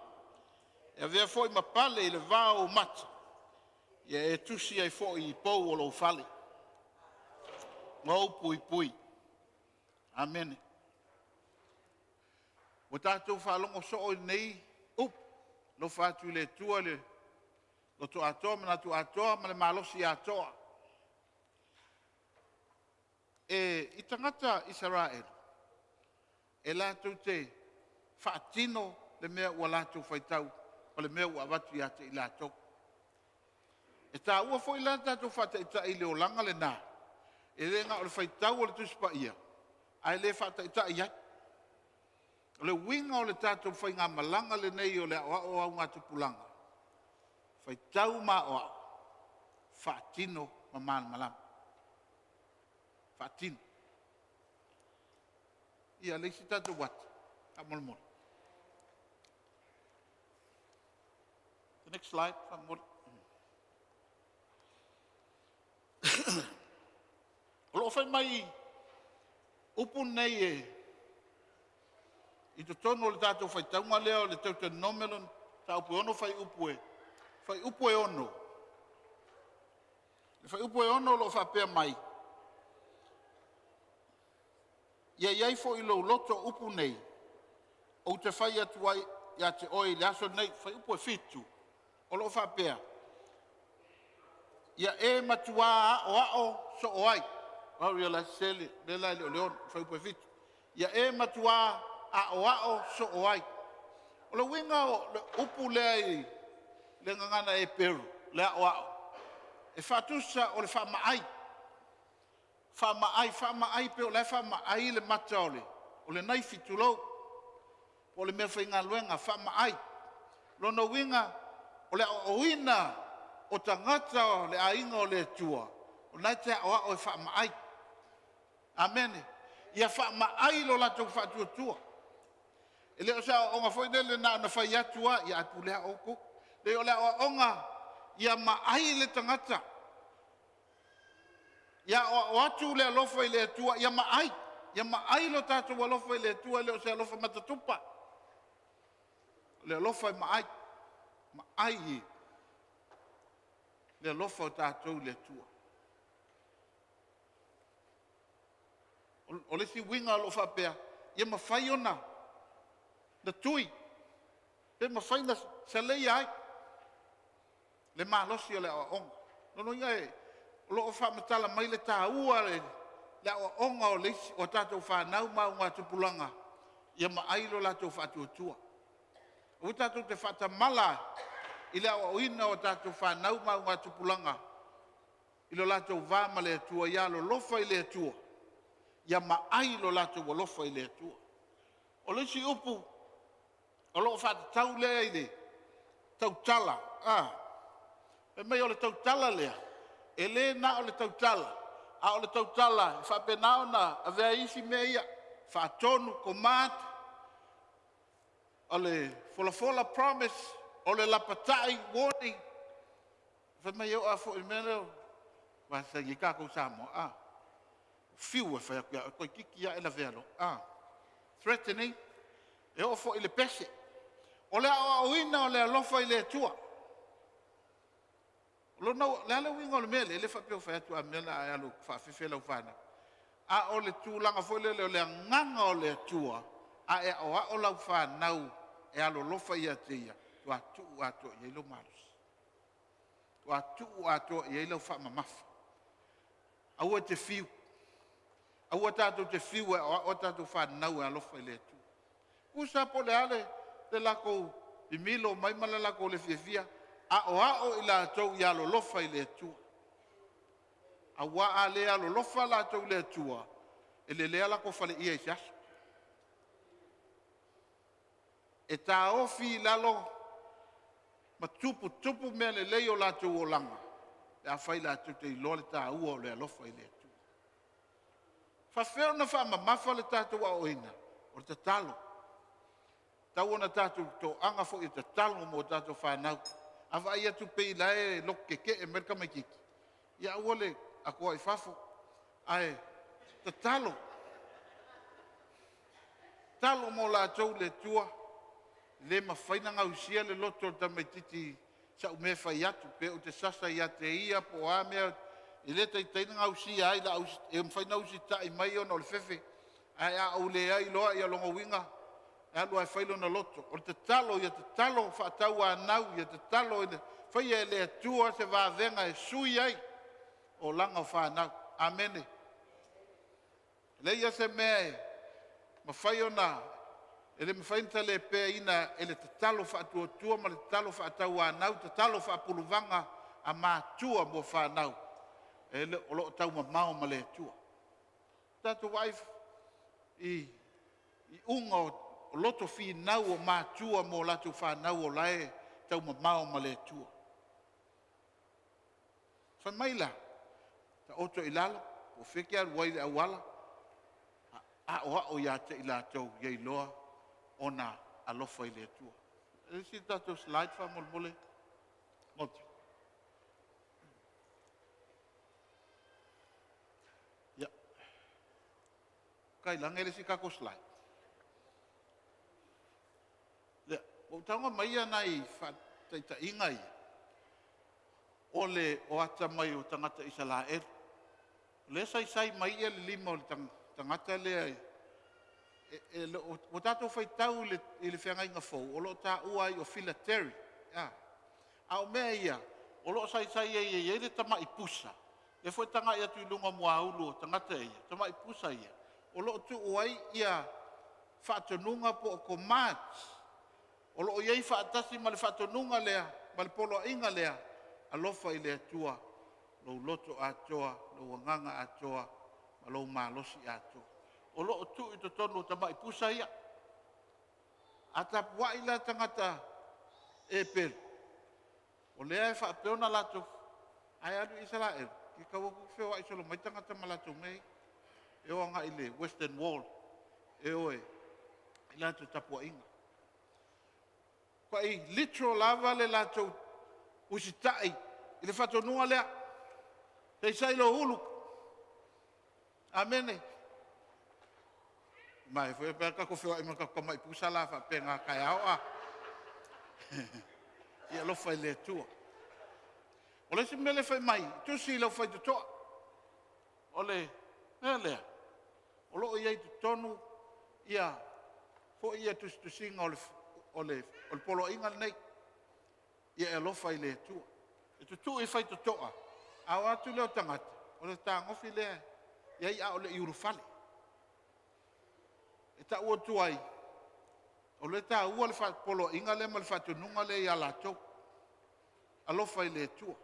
E vea fo i ma pale i le vāo mata. Ia e tusi ai fo i pou o lou fale. Ngau pui pui. Amen. O tātou whalongo so o nei, lo whātu le tua le lo to atoa, mana tu atoa, mana malosi atoa. E i tangata Israel, e lātou te whaatino le mea ua lātou whaitau, o le mea ua watu i ate i lātou. E tā ua fo i lātou whata i ta i leo langa le nā, e le ngā o le whaitau o le tuspa ia, ai le whata i ta i ai. O le winga o le tātou whai ngā malanga le nei o le au au ngā tupulanga. Fai tau ma o whaatino ma mana malam. Whaatino. Ia leisi tatu wata. Ka molmol. The next slide. Whamol. O loo whai mai upu nei e i to tono le tātou whai taunga leo le tau te nomelon ta upu ono whai upu e. Fai upo e ono. Fai upo e ono lo whapea mai. Ia iai fo i lo loto upu nei. O te whai atuai ia te oi le aso nei. Fai upo e fitu. O lo whapea. Ia e matua o ao so o ai. Au ia la sele. Lela le o leon. Fai upo e fitu. Ia e matua o ao so o ai. O lo winga o le upu le ai. Le ngangana e peru, le ao. E whatusa o le whamaai. Whamaai pe o le whamaai le mata o le. O le naifi tulou. O le mea whainga luenga, whamaai. Lono winga o le oina o tangata o le ainga o le tua. O nai te ao e whamaai. Amene. Ia whamaai lo lato whatua tua. E leo sa o ngā whainele na whai atua, ia apulea oko. Le o le onga ia maai le tangata. Ia o atu le alofa i le atua, ia maai. Ia maai lo tātou alofa i le atua, leo se alofa matatupa. Le alofa i maai. Maai i. Le alofa o tātou le atua. O le si winga alofa pea, ia mawhai ona. Na tui. Ia mawhai na salei ai. Le malosi o le onga. Nono ia e, o loo whamatala mai le tāua le onga o leisi o tātou whanau mau ngā tupulanga. Ia maailo lātou whatuatua. O tātou te whatamala i le o ina o tātou whanau mau ngā tupulanga. I lo lātou vāma le atua, ia lo lofa i le atua. Ia maailo lātou o lofa i le atua. O leisi upu, o loo whatatau lea i le. tautala. E mai o le tautala lea. E le na o le tautala. A o le tautala, whapenao na a vea isi mea ia. Whaatonu, komata. O le fola promise. O le lapatai, warning. Whamai o a fo i mena. Wasa i kako Samoa. Fiu e whai a koe kiki a ela velo. Threatening. E o fo i le pese. O le o ina o le alofa i le tua. Lo no le ala winga o le mele le fa pe fa tu a mela a lo fa fe lo fana. A o le tu langa fo le nganga o le tua. A e o la fa nau e alo lo fa ia tia. Tu atu ye lo malos. Tu atu ye lo fa mamafa. A o te fiu. A o tatu te fiu o tatu fa nau a lo fa le tu. Kusa po le ale te lako i milo mai malala ko le fiafia. A ila tau ia lo lofa i le tua. A wa a lea lo lofa la tau le tua. E le lea la ko fale ia i siasu. E ta ofi lalo ma tupu mea le leo la tau o langa. E a fai la tau te ilo le ta ua o le lofa i le tua. Fa feo na fa mamafa le tatu a oina. O te talo. Tau ona tatu to anga fo i te talo mo tatu whanau. Awa ia tu pei lae lok keke e merka mai kiki. Ia uole a kua i fafo. Ae, te talo. Talo mo la tau le tua. Le mawhaina ngau sia le loto ta mai titi sa ume whai atu. Pe o te sasa ia te ia po a mea. I le tai teina ngau sia ai la e mwhaina usi ta i mai ona o le fefe. Ae a au le ai loa ia longa winga. E alu ai whailo na loto. O te talo, ia te talo whaatau a nau, ia te talo, whaia e lea tua se vāvenga e sui ai o langa whanau. Amene. Leia se mea e, ma whaio na, e le mwhainta le pēa ina, e le te talo whaatua tua, ma le talo whaatau a nau, te talo whaapuluvanga a mātua mo whanau. E le o loo tau ma mao ma le tua. Tatu waif, i unga o loto fi nau o mātua mo latu whanau o lae tau ma mao ma le tua. Whai maila, ta oto i lalo, o whikia ruai awala, o ia te i lātou iei loa o na alofa i le tua. E si tātou slide wha mole. Moti. Ia. Kai langele si kako slide. O tanga mai ana i whataita ingai. Ole o ata mai o tangata Israel. Le sai mai ia le lima o le tangata lea. O tato whai tau i le whiangai ngā fau. O lo ta uai o Philateri. A o mea ia. O lo sai ia le tama i pusa. E fwoi tanga ia tu ilunga mua ulu o tangata ia. Tama i pusa ia. O lo tu uai ia whaatonunga po o komats. O lo iei whaatasi ma le whaatonunga lea, ma le polo inga lea, alofa i lea tua, lo loto atoa, lo wanganga atoa, ma lo malosi atoa. O lo tu i to tonu tama i pusa ia. Ata pua i la tangata e per. O lea e whaapeona lato, ai anu Israel, ki kawaku whiwa i solo mai tangata ma lato mei, e o anga i le Western Wall, e oe, i lato tapua inga. Kwa i literal lava le lato usitai. I le whatonua lea. Te sailo hulu. Amene. Mai fwe pēr kako whiwa ima kako mai pusa la wha penga kai au a. Ia lofa i le tua. O le si mele whai mai. Tusi lau whai tutoa. O le lea. O loo iei tutonu. Ia. Fo ia tusinga o le polo inga nei. Ia e lofa i le tua. E tutu i whai tutoa. Au atu leo tangata. O le tā ngofi lea. Ia i a o le iurufale. E ta ua tuai. O le tā ua le wha polo inga le ma le wha tununga le i a lato. A lofa i le tua.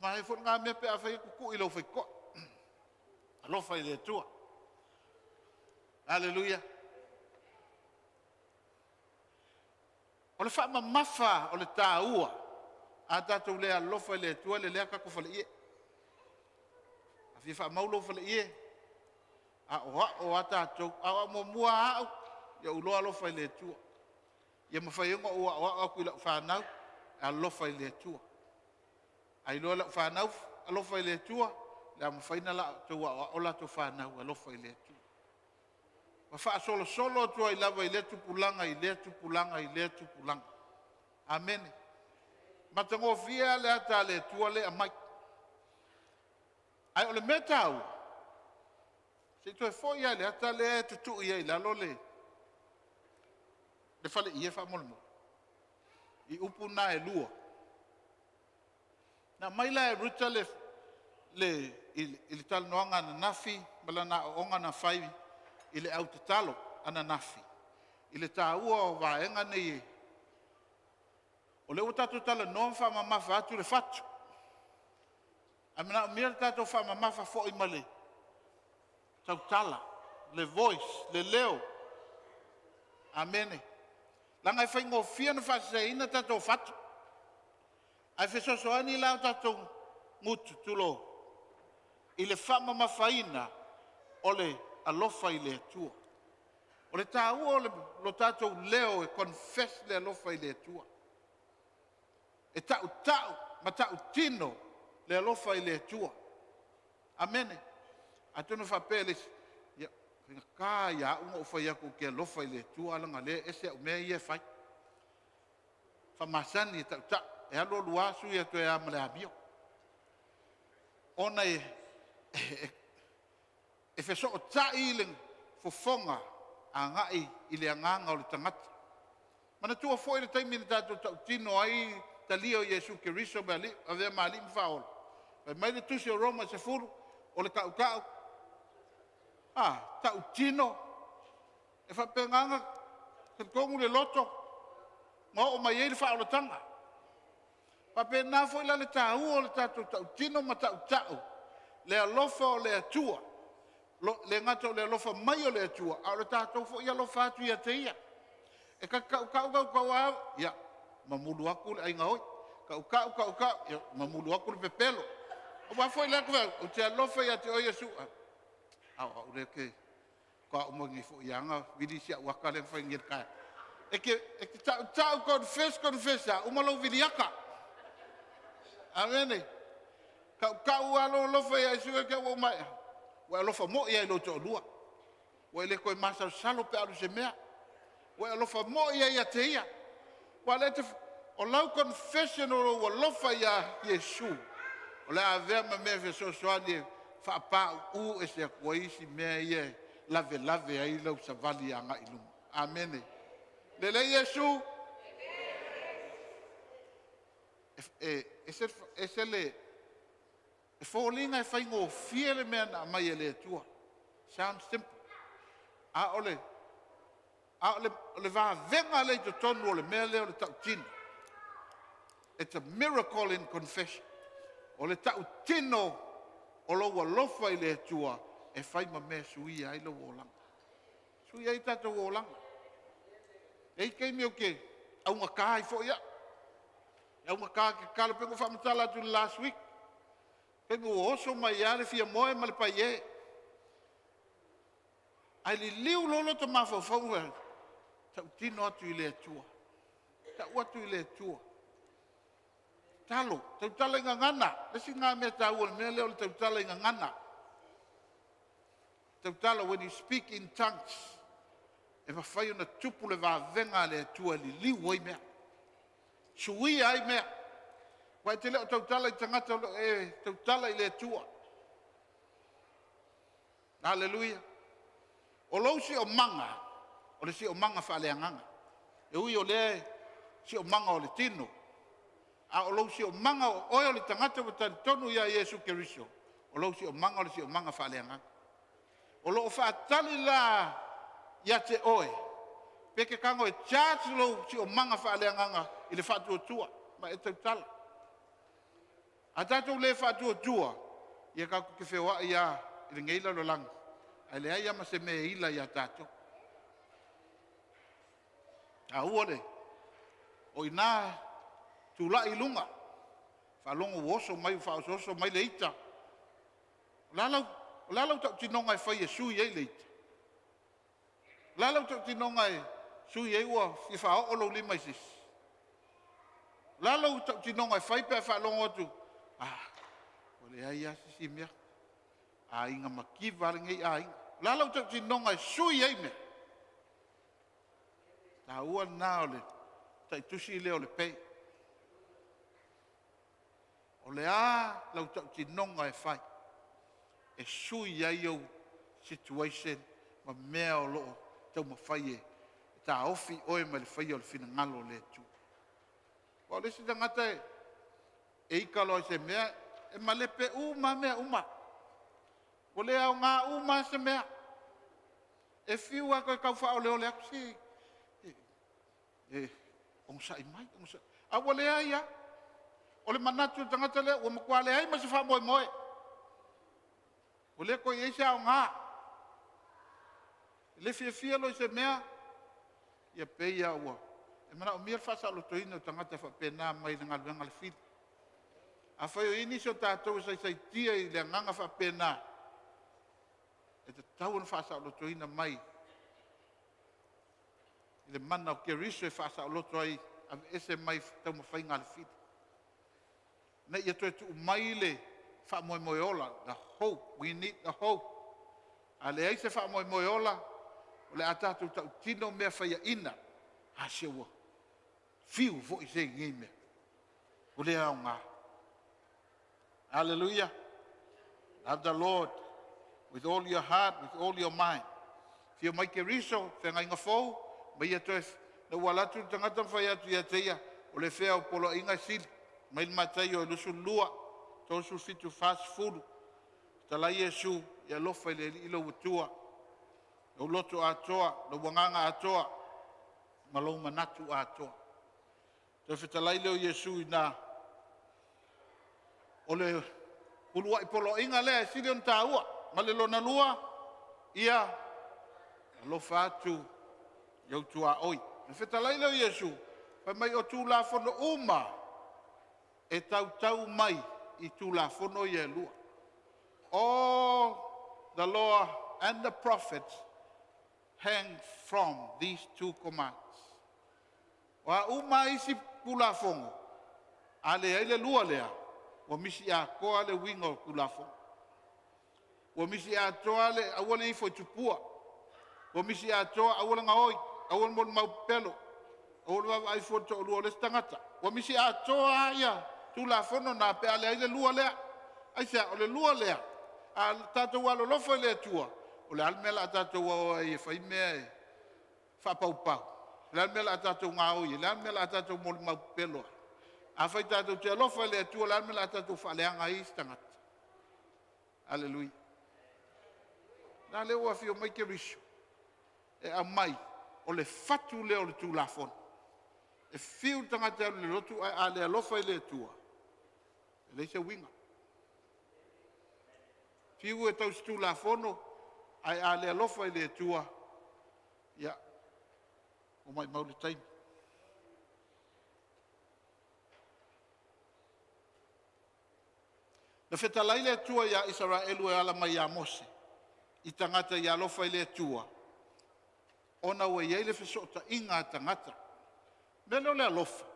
Ma he fun ngā mea pe a whai kuku i lau whai koa. A lofa i le tua. Hallelujah. O le whaamamafa o le tāua. A tātou lea lofa le tua le lea kako whale ie. A fi whaamaulo whale ie. A o a tātou. A mo mua au. Ia uloa lofa le tua. Ia mawhaiunga o a kui lau whanau. A lofa le tua. A iloa lau whanau. A lofa le tua. Le a mawhaina la tau o la tau whanau. A lofa le tua. Wa wha solo solo tua I lava I le tupulanga. I le tupulanga. I le tupulanga. Amen. Matango fia le ata le tua le amai. Ai o le metau. Se tu e fo ia le ata le tutu ia I lalo le. Le fale ia fa molmo. I upu na e lua. Na mai la e ruta le tal noanga na nafi. Mala na onga na fai. I le au talo ana nafi. I le tāua o vaenga nei e. O le utatu tala non fa mamafa atu le fatu. Amina mira tato fa mamafa fo I male. Tau tala, le voice, le leo. Amene. Langa fai ngofia na fa seina tato fatu. Ai fe so ani la tato ngutu tulo. I le fa mamafaina o le alofa I le tua. O le tāua o le lo tato leo e confess le alofa I le tua. E tau, ma tau tino le alofa I le tua. Amene. Atunu whapele, ia, whinga kā ia unga o whai aku ke alofa I le tua alanga le ese au mea ia whai. Whamasani e tau, e alo luasu ia tu e amale amio. Ona e wheso o tai ling fofonga a ngai I le anganga o le tangata. Mana tua fo I le taimina tātou tau tino ai talio Yesu Keriso bali ave mali mfaol. Mai le tusi o Roma se furu o le kau. Ah, tau tino. E fa penganga ke kongu le loto. Mo o mai ele fa o tanga. Pa pe na fo ila le tau o le tatu tau tino ma tau. Le alofa o le atua. Le ngato le alofa mai o le atua. A le tatu fo ia alofa atu ia te ia. E ka kau ia. Mamulu aku le ainga hoi. Kau, mamulu aku le pepelo. O wa foi le kwa, o te alofa ia te o Yesu. Au le ke. Ka o mongi fo ianga, vidi sia waka le fai ngir ka. E ke tau confess, umalo vidi aka. Amene. Kau alo lofa ia Yesu ke o mai. Wa lofa mo ia lo to lua. Wa le ko masa salo pe alu se mea. Wa lofa mo ia te ia. Walete o lau confession o lofa ia Yesu. O le avea ma mea fe so soani fa pa u e se koisi mea ia lave ai lau savali anga ilum. Amene. Le Yesu. Ese le e folinga e fai ngo fiele mea na mai ele tua. Sounds simple. A ole va venga le to tonu o le mea leo le tau tino. It's a miracle in confession. O le tau tino o lo wa lofa I le tua e fai ma mea sui ai lo wolanga. Sui ai tata wolanga. E kei mi o ke au nga kai fo ia. Au nga kai ke kala pengo whamatala tu last week. Pengo oso mai ale fia moe ma le pai e. Ai li liu lolo to mafau tau tino atu I le tua. Tau atu I le tua. Talo, tau tala inga ngana. Lesi ngā mea tau o le mea leo le tau tala inga ngana. Tau tala, when you speak in tongues, e mawhai ona tupu le wā venga le tua li liu oi mea. Sui ai mea. Wai te leo tau tala I tangata tau tala I le tua. Hallelujah. O lau si o manga. O le si o manga whaaleanganga. E ui o le si o manga o le tino. A o lau si o manga o oe o le tangata wa tani tonu ia Yesu Keriso. O lau si o manga whaaleanganga. O lo whaatali la ia te oe. Peke kango e charge lo si o manga whaaleanganga I le whaatua tua. Ma e tau tala. A tatou le whaatua tua. Ia kako ke whewa ia I le ngeila lo langa. Ai le ai ama se me ila ia tatou. A uole. o ina tula i lunga fa longo woso mai fa oso mai leita lalau tau tinonga e fai e sui e leita lalau tau tinonga e sui e ua fi fa o lo lima sis lalau tau tinonga e fai pe fa longo tu o le ai asi mea a inga makiva ngai ai lalau tau tinonga e sui e me ta ua na ole tai tusi le ole pe o le lau tau tinonga e fai e sui ai au situation ma mea o loo tau mawhai e ta ofi oe ma le whai o le whina ngalo le tu. O le si tangata e ikalo se mea e ma le pe uma mea uma. O le au ngā uma se mea e whiu a koe kau whao leo le aku si ong sa i mai ong sa a o le aia o le manatu tangata le o makua le ai ma se wha moe moe. O le koe eisa o ngā. Le fia lo se mea. Ia peia ua. E mana o mia whasa lo toina o tangata wha pena mai na ngaluanga le fili. A whai o ini so tātou sai tia i le nganga wha pena. E te tau na whasa lo toina mai. I le mana o ke riso e whasa lo toi a ese mai tau ma whainga le fili. Na ia toi tu mai le wha moe moe ola, the hope, we need the hope. A le eise wha moe moe ola, o le atatu tau tino mea whaia ina, ha se ua, fiu fo i se ngi mea, o le au ngā. Hallelujah. Love the Lord with all your heart, with all your mind. Fia mai ke riso, whenga inga fau, mai atoe, na walatu tangata whai atu ia teia, o le whea o polo inga sili, mai matai o lusu lua, tosu fitu fast food tala Yesu ya lofa ile ilo utua o loto atoa lo wanganga atoa malo manatu atoa to fitala ile Yesu ina ole ulua ipolo inga le silion taua male lona lua ia lofa atu yo tua oi fitala ile Yesu pa mai o tu la fono uma e tau mai I tula fono ye lua. All the law and the prophets hang from these two commands. Wa uma isi pula fongo. Ale ele lua lea. Wa misi a koa le wingo pula fongo. Wa misi a toa le awole ifo tupua. Wa misi a toa awole ngaoi. Awole mon maupelo. Awole wa ifo to lua le stangata. Wa misi a toa ya. Tula fono na pe ale ile lua lea. Aisa ole lua lea. A tatou walo lofo le tua. Ole almela tatou wa e fai me fa pau pau. Le almela tatou ngao ye, le almela tatou mol ma pelo. A fai tatou te lofo le tua, le almela tatou fa le anga istangat. Hallelujah. Na le wa fio mai ke risho. E a mai ole fatu le ole tula fono. E fiu tangata le lotu a le lofo le tua. Le se winga. Fiu e tau stu la fono, ai a le alofa le tua, ia, o mai maule taimi. Na whetalai le tua ia Israelu e ala mai a Mose, I tangata ia alofa le tua, ona ue iei le whesota inga tangata, mele le alofa.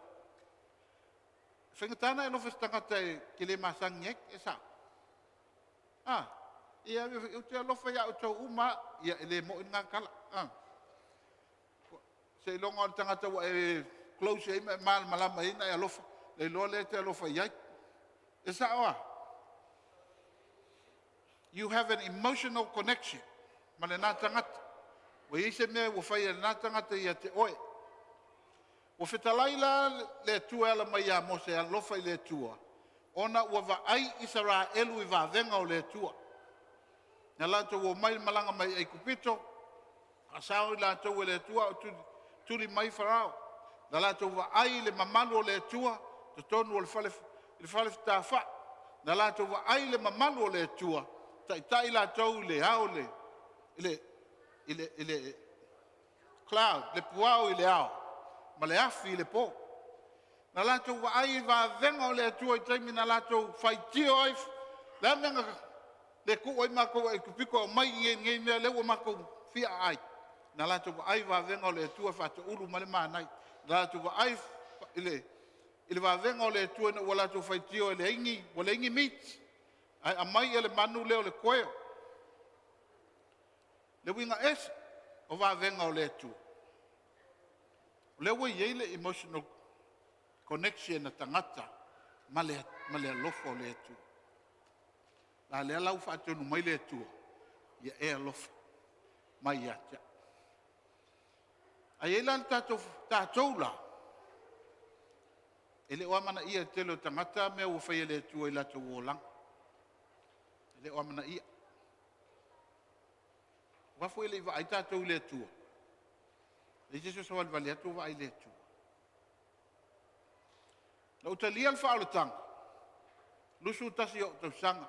Whengatana e lofa tangata e ke le masangi e sa. Ia u te alofa ia o tau uma, ia le mo inga kala. Se longa o tangata wa e close e malama ina e alofa, le loa le te alofa iai. E sa oa. You have an emotional connection. Ma le nā tangata. Wa ise mea wa whai e nā tangata ia te oe. O whetalai la le tua ala mai a Mose a lofa I le tua. Ona ua wa ai Israelu I wa venga o le tua. Nga lato ua mai malanga mai ai kupito. A sao I lato ua le tua o turi mai farao. Nga lato ua ai le mamalu o le tua. To tonu o le fale tafa. Nga lato ua ai le mamalu o le tua. Tai lato le ao le cloud. Le puao I le ao. Ma le afi le po. Na lātou wa ai wa venga o le atua I taimi na lātou whai tio ai. Le amenga le ku oi mako e kupiko o mai nge mea lewa mako fia ai. Na lātou wa ai wa venga o le atua whātou uru male mānai. Na lātou wa ai ile wa venga o le atua na wa lātou whai tio le ingi, wa le ingi meat. Ai a mai ele manu leo le koeo. Le winga es o wa venga o le atua. Le wa yele emotional connection na tangata male alofa o le atua. La le lau whaatonu mai le atua. Ia e alofa. Mai atia. Ai eila tātou la. Ele o amana ia telo tangata mea ua whai le atua I lātou o lang. Ele o amana ia. Wafo ele I wa ai tātou le atua. Le jesu sa wale atua wa ai le atua. Na utalia al whaalatanga. Lusu tasi o tau sanga.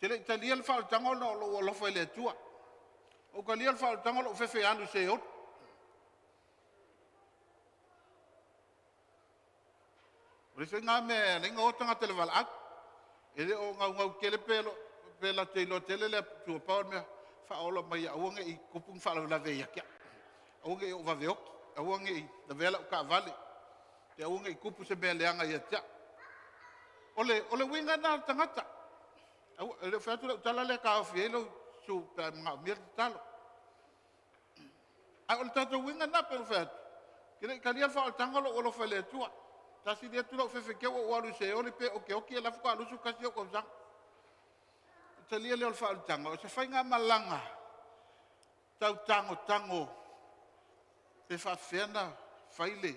Tele italia al whaalatanga o lofa le atua. O kalia al whaalatanga o fefe alu se ot. Rese ngā mea nenga o tanga tele wala ak. Ele o ngau kele pela te ilo tele le tua pao mea whaola mai auange I kupung whaala la vea kia. Auange I o waveoki. Auange I la vela o ka vale. Te auange I kupu se mea leanga I atia. Ole winga nā tangata. Ele whātu la utala le ka awhi elo su pe mga umir te talo. Ai ole tātou winga nā pero whātu. Kira I kalia whaal tangalo o lo whale tua. Tasi dia tu la whewe kewa o alu se ole pe o ke oki e lafu ka alusu kasi o kovzang. Italia le o whaal tanga. O se whainga malanga. Tau tango. Pe whawhena whaile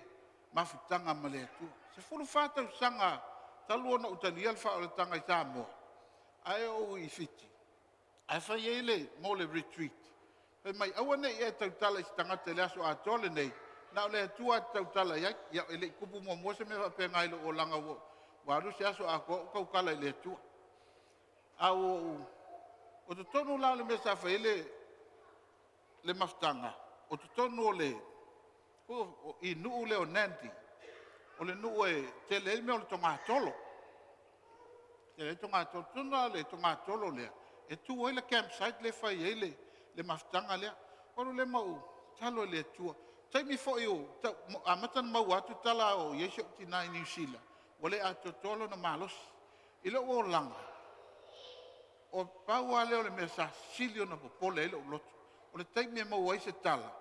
mafutanga male atu. Se fulu whātau sanga taluona utalia le whaoletanga I Samoa. Ai o I fiti. Ai whai eile mo le retreat. Pe mai awane I e tautala I tangata le aso a tole nei. Na o le atua tautala iai. Ia ele kupu mua se me wape ngailo o langa waru se aso a kaukala I le atua. O te tonu lao le mesa whai le mafutanga. O te tonu o le I nuu leo Nandi. O le nuu e te le me o le tonga tolo. Te le tonga tolo. Tuna le tonga tolo lea. E tu o le campsite le whai eile. Le mafutanga lea. Oro le mau talo le tua. Taimi fo iu. Amatan mau atu tala o Yesu tina I New Zealand. O le ato tolo na malos. Ilo o langa. O pau a leo le mesa silio na popole ele o loto. O le taimi e mau ai se tala.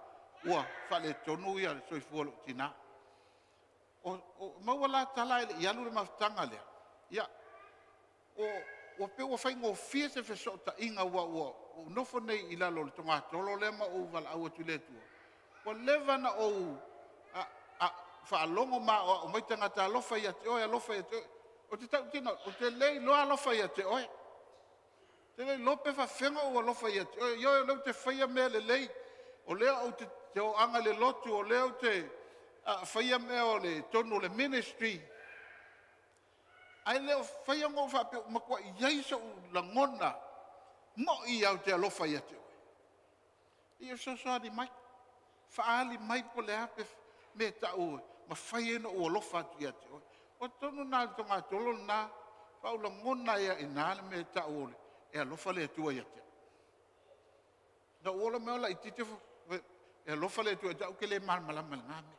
Ua whale tonu ia le soifua lo tina. O mawala tala ele I alu le mafutanga lea. Ia. O pe o whaingo fia se whesota inga ua nofo nei I lalo le tonga tolo le ma o wala au atu le tua. O lewa na o whaalongo ma o maitanga ta alofa ia te oe, alofa ia te oe. O te tau tina, o te lei loa alofa ia te oe. Te lei lope whawhenga o alofa ia te oe. Ioe leo te whaia mea le lei. O leo au te o anga le lotu, o leo te whaia mea o le tonu le ministry. Ai leo whaia ngō whape makua I yaisa o la ngona. Mo I au te alofa ia te oe. Ia sosoari mai. Whaali mai po le hape me ta oe. Ma whaia no o alofa atu ia te oe. O tonu nā tonga tolo nā. Whau la ngona ia I nāle me ta oe. E alofa le atua ia te. Na ola mea la I tite e alofa le atua ia ke le malmalama le ngame.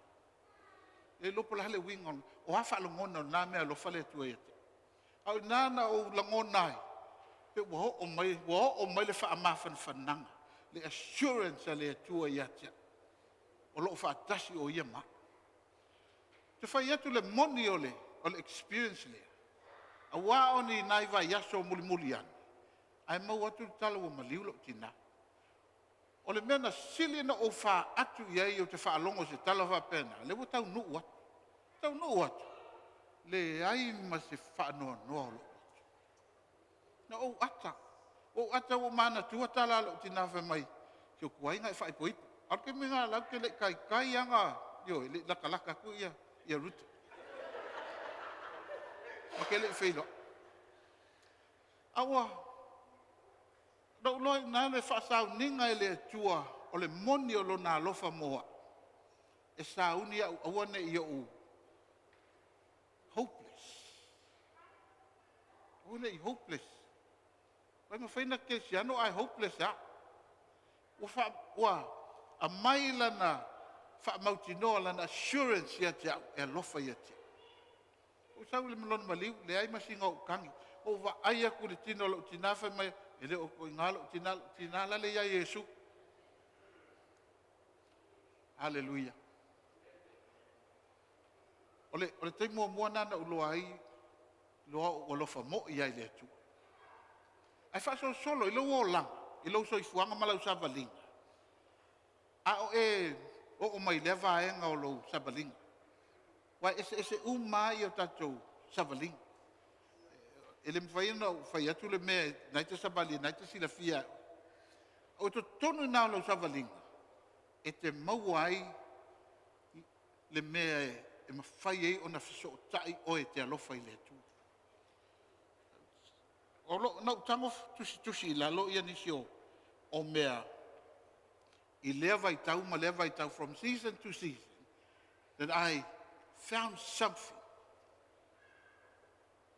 E lopo la le wingon. O hafa la ngona nā me alofa le atua ia te. Au nana o langonai. Pe wo o mai le whaamafan whananga. Le assurance le atua ia tia. O loo whaatasi o ia ma. Te whai atu le moni o le experience le. A wā o ni nai vai yaso muli ani. Ai mau atu tala o maliu lo tina. O le mena sili na o wha atu iai o te whaalongo se tala wha pena. Le wo tau nuu atu. Tau nuu atu. Le ai ma se whaanoa noa lo. Na o ata o mana tua tala lo tina wha mai. Kio kuainga e whaipoipo. Arke minga lau ke le kai anga. Yo, le laka ku ia ruta. Ma ke le whailo. Awa. Rau loi nā le whaasau ninga e le tua o le moni o lo nā lofa moa. e sauni au awane i o hopeless. Awane i hopeless. Wai ma whaina ke si ano ai hopeless a. Ua a mai lana wha mautinoa lana assurance ia te au e alofa ia te. O sau le malona maliu, le ai masinga o kangi. O wa aia ku le tino lo tinafa mai, e le o ko ingalo tinala le ia Yesu. Hallelujah. Ole te mua nana uloa ai, loa o lofa mo ia i le atu. Ai wha solo, ilo o lang, ilo so i fuanga malau savalinga. A o mai leva e nga o lo savalinga. Wai ese mai o tatou savalinga. Ele mwhaina o whai atu le mea, naita sabali, naita sila fia. O to tonu nao lo savalinga. E te mauai le mea e mawhai ei o na fiso o tai o e te alofa i le atu. O lo, nau tango tusi i lalo ia nisi o mea I leva I tau ma leva I tau from season to season that I found something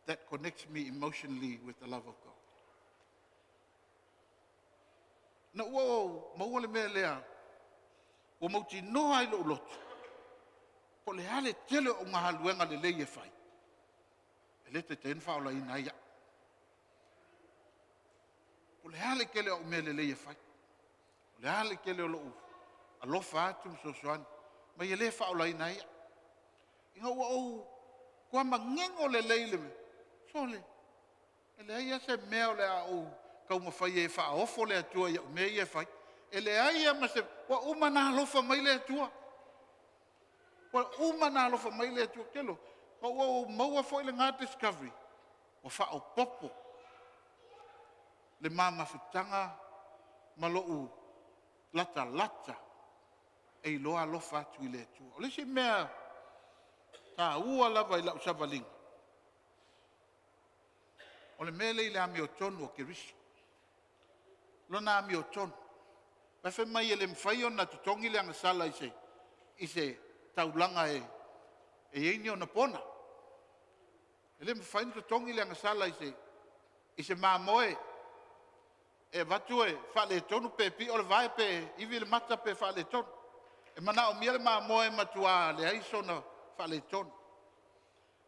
that connects me emotionally with the love of God. Na ua maua le mea lea, ua mauti noa I lo lotu. Po le hale tele o ngā haluenga le leie whai. E le te tenwha o la ina ia. Po le hale kele o mea le leie whai. Po le hale kele o lo alofa atu msosoani. Ma i le wha o la ina ia. Inga ua o kua mangengo le leile me. Sole, ele aia se mea o le a o kau mawhai e wha ofo le atua ia o mea i e whai. Ele aia ma se, wa uma nā alofa mai le atua. Wa uma nā alofa mai le atua kelo. Wa o maua fo le ngā discovery. Wa wha o popo. Le mā mawhitanga malo u lata. E loa alofa atu I le atua. O le si mea tā ua lava I lau savalinga. O le mele I le ami o tonu o kerisi. Lona ami o tonu. Mai whai mai ele mwhai o na tutongi le angasala I se taulanga e eini o na pona. Ele mwhai na tutongi le angasala I se māmoe. E watu e whale tonu pe pi o le vai pe iwi le mata pe whale tonu. E mana o mia le māmoe matua le aiso na whale tonu.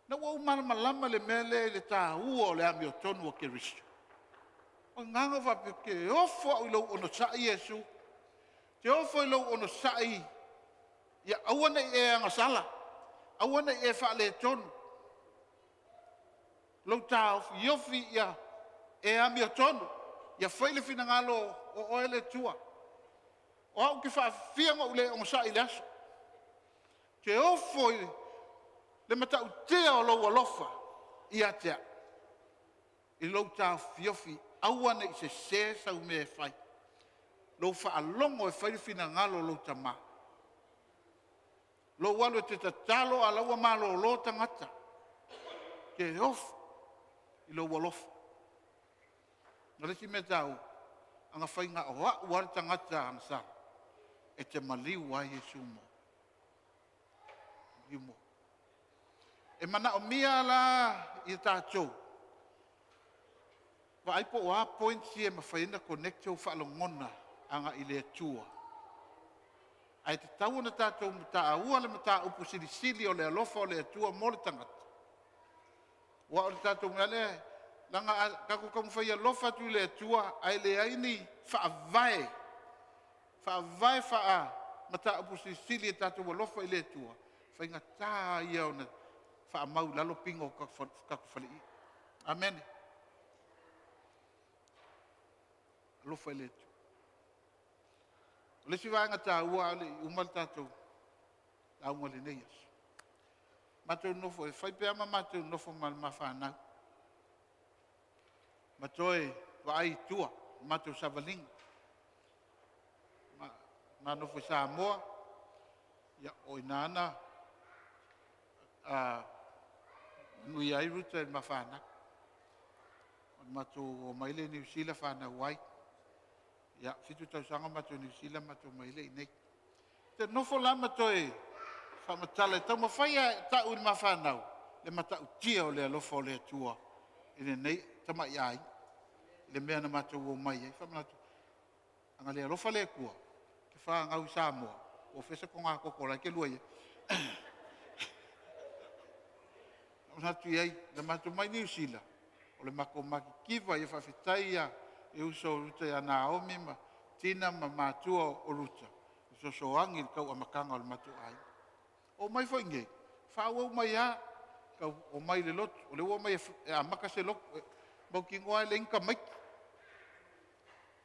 Na wau malama le mele le tā ua o le ami o tonu o kerisi. O nganga wape ke ofo au ilau ono sai Yesu. Te ofo ilau ono sai. Ia awana I e angasala. Awana I e whaale tonu. Lau tā ofi ia e ami o tonu. Ia whaile fina ngalo o oele tua. O au ki whaafianga ule ono sai le aso. Te ofo le matau tea o lau alofa I atea. I lau tā fiofi awana I se sau me e whai. Lau whaalongo e whai fina ngalo lau tama. Lau walu e te tatalo a lau amalo o lo tangata. Ke ofu I lau alofa. Nalesi me tau, anga whai ngā o wari tangata ang sa. E te maliu a Yesu mo. Yumo. E mana o mia la I tātou. Wa aipo o a point si e mawhaina connectio whaalongona anga I le atua. Ai te tau na tātou mta aua le mta upu sili o le alofa o le atua mo le tangata. Wa o le tātou mea le, langa kako kamu whai alofa tu le atua, ai le aini whaavae. Whaavae whaa mta upu sili e tātou alofa I le atua. Whainga tā ia o na wha mau lalo pingo kako whali. Amen. Alofa I le atua. O le si wāinga tā ua ale umal tātou. Tā unga le neias. Matou nofo e whai peama matou nofo mal mawhanau. Matoe wa ai tua. Matou savalinga. Ma nofo Samoa. Ia oi nana. Nui ai ruta e mawhana. Matou o maile New Zealand whana wai. Ia, fitu tau sanga matou New Zealand matou maile I nei. Te nofo la matoe Whamatala e tau mawhaia tau ni mawhanau. Le matau tia o le alofa o le atua. Ine nei, tama i ai. Le mea na matou o mai ai. Whamanatu. Anga le alofa le kua. Ke wha ngau Samoa. O fesa ko ngā kokola ke lua ia. Whamanatu i ai. Le matou mai New Zealand. O le mako maki kiwa i whawhitai ia. E uso o ruta ia Naomi ma. Tina ma matua o ruta. Uso so angi kau amakanga o le matou ai. O mai fo inge. Whāua mai ha. Kau o mai le lotu. O le ua mai e amaka se loko. Mau ki ngoa le inka mai.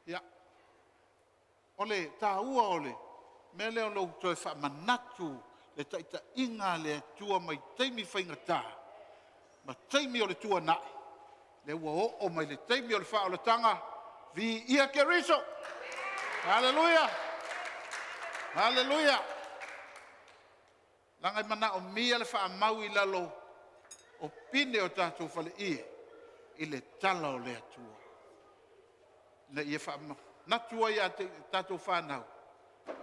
Ia. O le tā ua o le. Me leo lo toi whamanatu. Le taita inga le tua mai teimi whainga tā. Ma teimi o le tua nai. Le ua o mai le teimi o le wha o le tanga. Vi ia ke riso. Hallelujah. Hallelujah. Langai mana o mia le wha mau I lalo. O pine o tātou whale ie. I le tala o le atua. Le ia wha natua ia tātou whanau.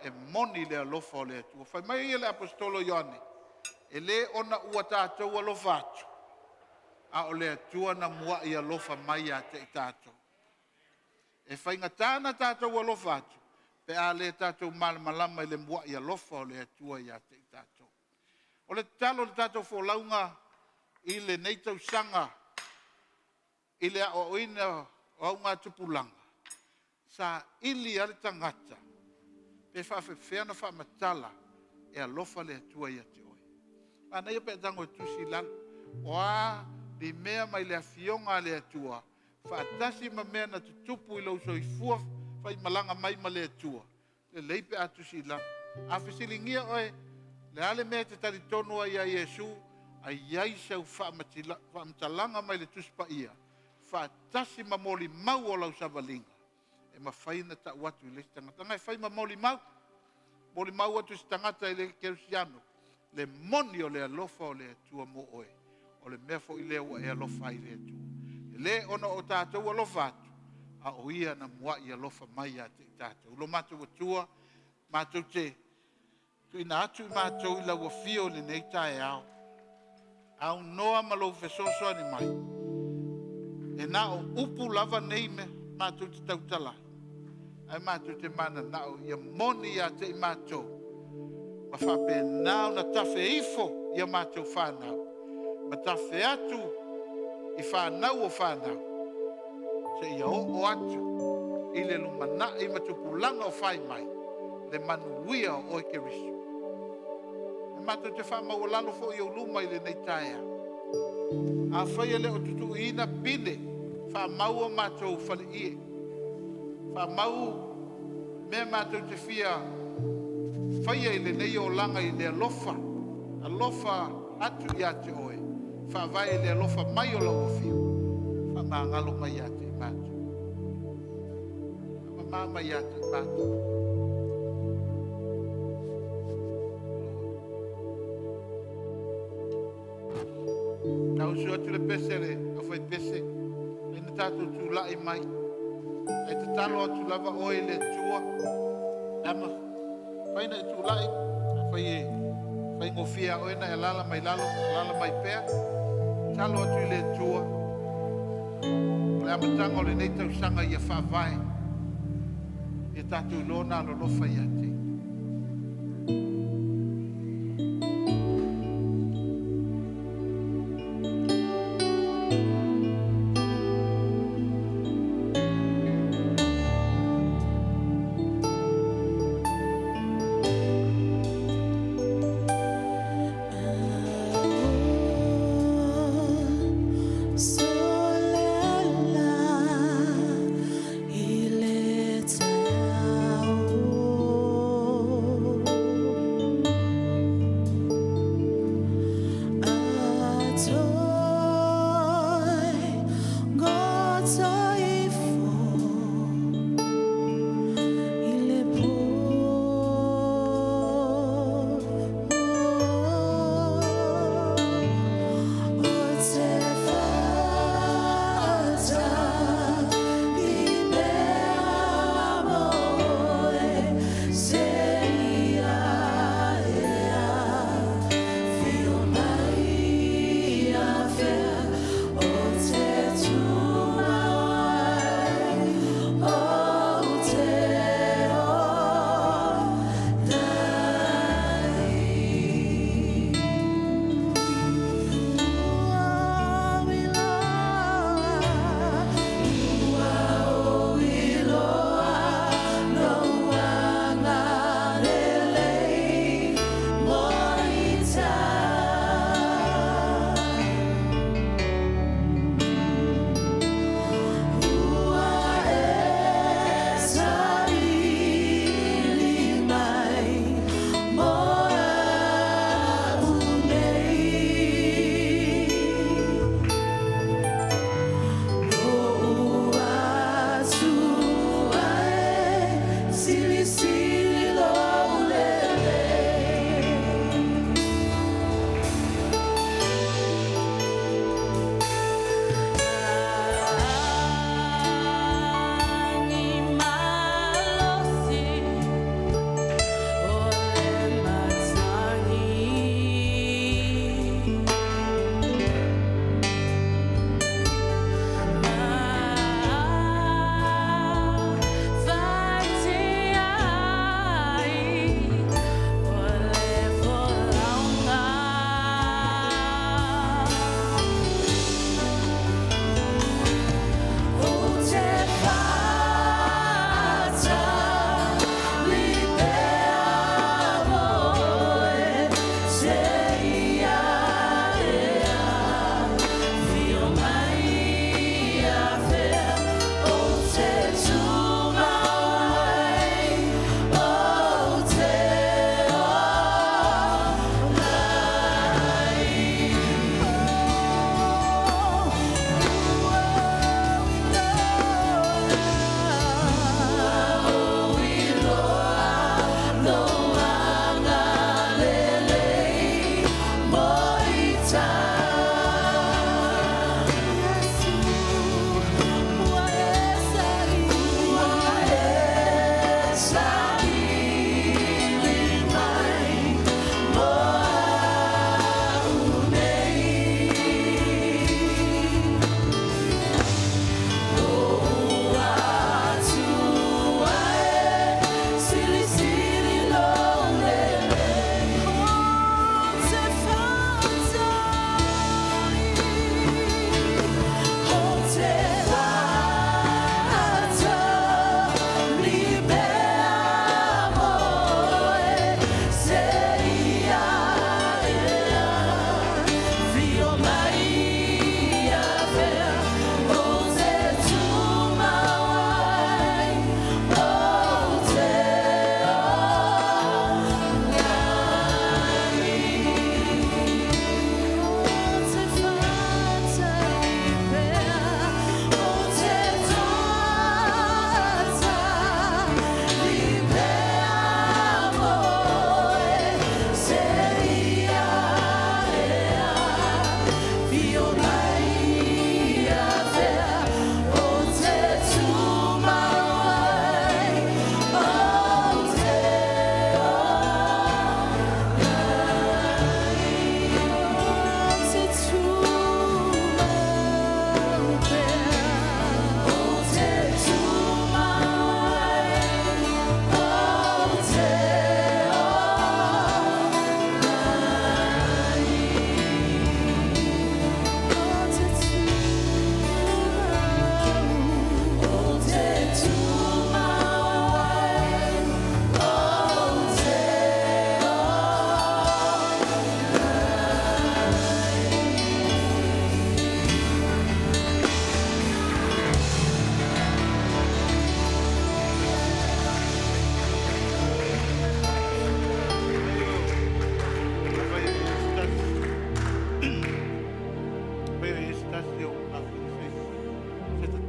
E moni le alofa o le atua. Whai mai ia le apostolo Ioane. E le ona ua tātou alofa atu. A o le atua na mua I alofa mai a te tātou. E whainga tāna tātou alofa atu. Pe a le tātou malama I le mua I alofa o le atua I a te tātou. O le talo le tātou wholaunga I le neitau sanga. I le a o ina o au ngā tupulanga. Sa ili ale tangata. Pe whawhewhea na whamatala. E alofa le atua I a te oi. Ana ia pe tango tusi lan. Oa di mea mai le afionga le atua. Whaatasi ma mea na tutupu I lau so I fua. Whai malanga mai ma le atua. Le leipe atusi lan. A whisilingia oe. Le ale mea te taritono ai a Iesu. Ai iai sau whamatalanga mai le tuspa ia. Whaatasi ma moli mau o lau savalinga. E ma whaina ta watu I le tangata. Ngai whai ma moli mau. Moli mau atu si tangata I le kerusiano. Le moni o le alofa o le atua mo oe. O le mea fo I le ua e alofa I le atua. Le ona o tātou alofa atu. A o ia na mua I alofa mai a te tātou. Ulo mātou atua. Mātou te. Ina atu I mātou I lau a fio le nei tae au. Au noa malo fesoso ni mai. E na o upu lava nei me mātou te tautala. Ai mātou te mana nao ia moni a te I mātou. Ma whape nao na tafe ifo ia mātou whanau. Ma tafe atu I whanau o whanau. Se ia o atu I le lumana I matupulanga o whai mai. Le manuia o e kerisu. Mātou te whamau lalo fo I o luma I le nei taea. A whaia le o tutu ina pine. Whamau o mātou whale ie. Whamau me mātou te whia. Whaia I le nei o langa I le alofa. Alofa atu I ate oe. Whawai le alofa mai o lau o whiu. Whamangalo mai ate mātou. Whamangalo mai ate mātou. Tau sua tu le pese le, a fai pese. E na tātou tu lai mai. E te talo atu lava oe le tua. Ama, fai na tu lai. Fai ngofia oe na e lala mai lalo, lala mai pea. Talo atu le tua. Le amatanga o le nei tau sanga I a whawai. E tātou lona lo lofa I ate. Solela, ileta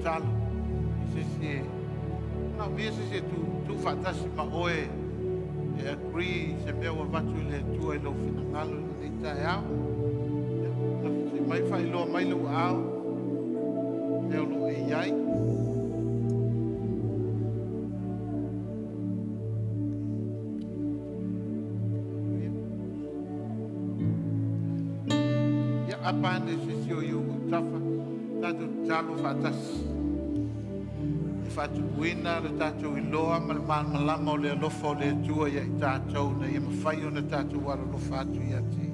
talo. Sisi na mia sisi tu fatasi ma oe e agree se mea wa vatu le tua I lo finangalo le tai au. Se mai fai loa mai lo au. E o lo e iai. Ia apane sisi o iu tafa. Tatu talo fatasi. Fatu wina le tatou iloa ma le malama o le alofa o le atua ia I tatou na ia mawhai o na tatou alolofa atu ia te.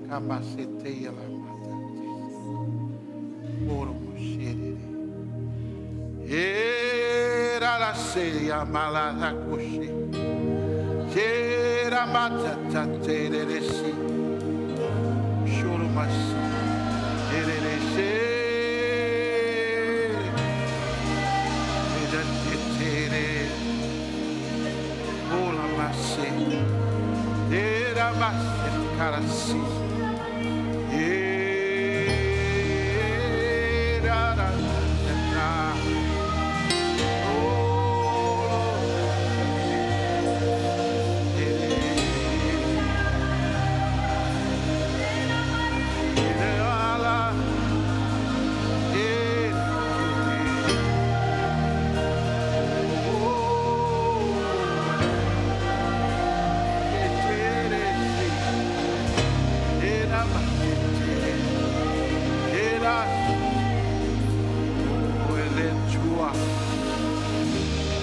Ka mase te ia la mata te. Oro mo sherere. E rara se ia mala na koshe. Che ra mata ta te re si. Shoro masi. Re se. Era mais cara assim. Era na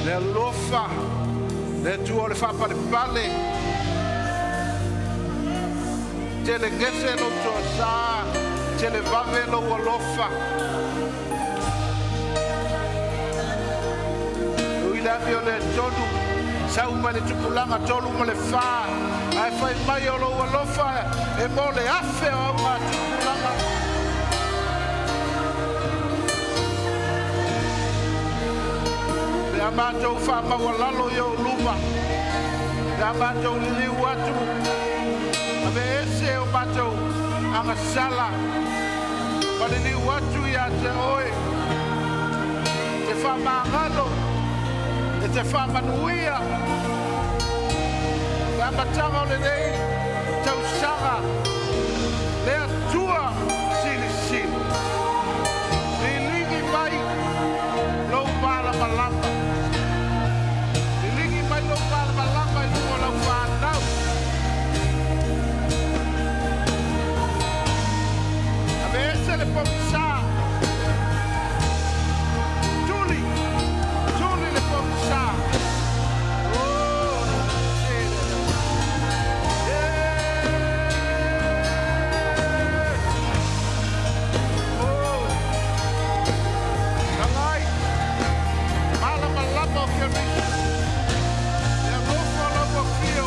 le lofa le tua le fa pale pale te le gese lo tua sa te le vave lo lofa uila mio le tonu sa uma le tukulanga tolu mo le fa ai fai mai o lo lofa e mo le afe o ma tukulanga le amato fa ma walalo yo luma le amato li watu ave ese o mato anga sala ma li watu ya te oe te fa mangalo e te Faamanuia le amatanga o le nei tau sanga le atua sili sili li ligi mai lo mala malama le pomisa Tuli le pomisa Nangai mala malama ke rish le rofa lo fio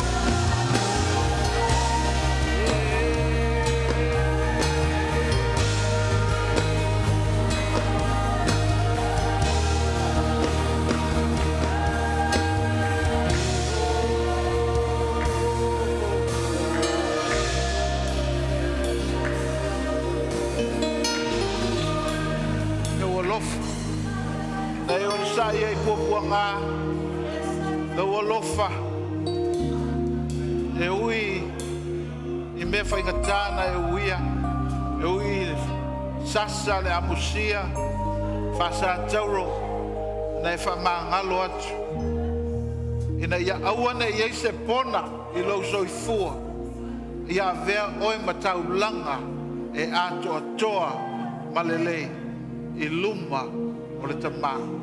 ia I puapuanga le walofa e ui I mea whaingatana e uia e ui sasa le amusia whasa tauro na e whamangalo atu ina ia awana I eise pona I lau soifua ia vea oe mataulanga e ato atoa malele I luma o le tamaa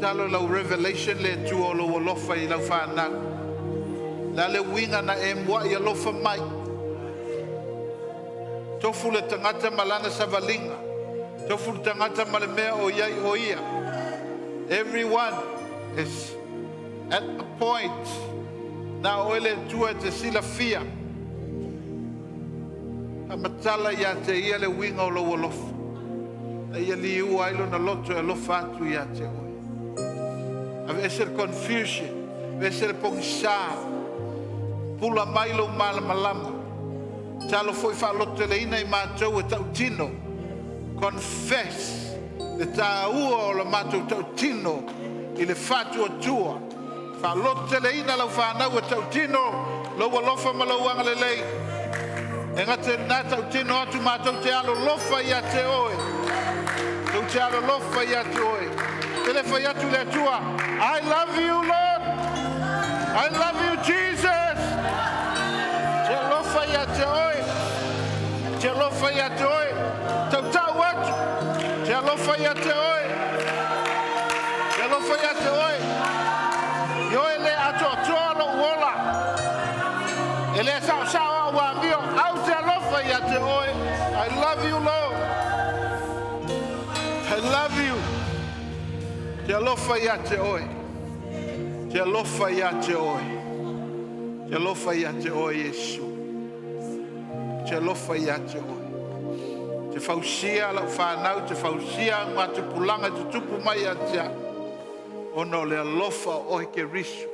talo lau revelation le tu o lo lofa I lau whana la le winga na e mua I alofa mai tofu le tangata malana savalinga tofu le tangata malemea o iai o ia everyone is at a point na oele tua te sila fia a matala ia te ia le winga o lo lofa na ia li ua ilo na loto e lofa atu ia te oe ave ese confusion, ese pongsa, pula mailo mal malama, Talo foi whaalote leina I mātou e tau tino. Confess le tāua o le mātou tau tino I le whātua tua. Whaalote leina lau whanau e tau tino lau alofa ma lau anga le lei. E ngate nā tau tino atu mātou te alo lofa I a te oe. Tau te alo lofa I a te oe. Tele whai atu le tua. I love you, Lord. I love you, Jesus. Te lofa I a te oe. Te alofa I a te oe. Tau tau atu. Te alofa I a te oe. Te alofa I a te oe. Ioe le ato atoa lo uola. E le sao sao a wa mio. Au te alofa I a te oe. I love you, Lord. I love you. Te alofa I a te oe. Te alofa I a te oe. Te alofa I a te oe, Yesu. Te alofa I a te oe. Te fausia lau whanau, te fausia ngā te pulanga te tupu mai a tea. Ono le alofa oe ke risu.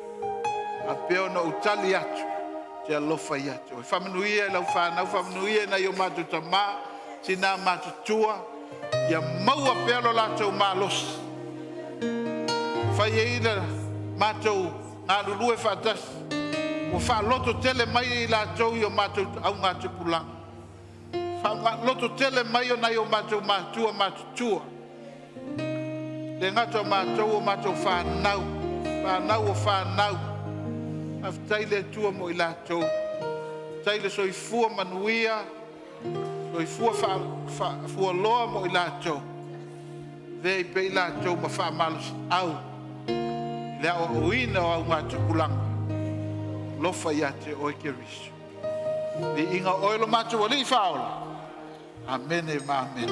A peo na utali atu. Te alofa I a te oe. Faamanuia lau whanau, faamanuia na yo mātu tamā. Tina mātu tua. Ia maua pelo lātou mālosi. Whai e ina mātou ngā lulue whātasi. O whaaloto tele mai I lātou I o mātou au ngā te pulanga. Whaaloto tele mai o nei o mātou mātua mātutua. Le ngata o mātou whanau. Whanau o whanau. Af taile tua mo I lātou. Taile soifua manuia. Soifua fua loa mo I lātou. Vei pe I lātou ma whaamalos au. Lea o uina o au ngā te pulanga. Lofa I a te oe ke risu. Li inga oelo mātou ali I whaola. Amen e ma amen.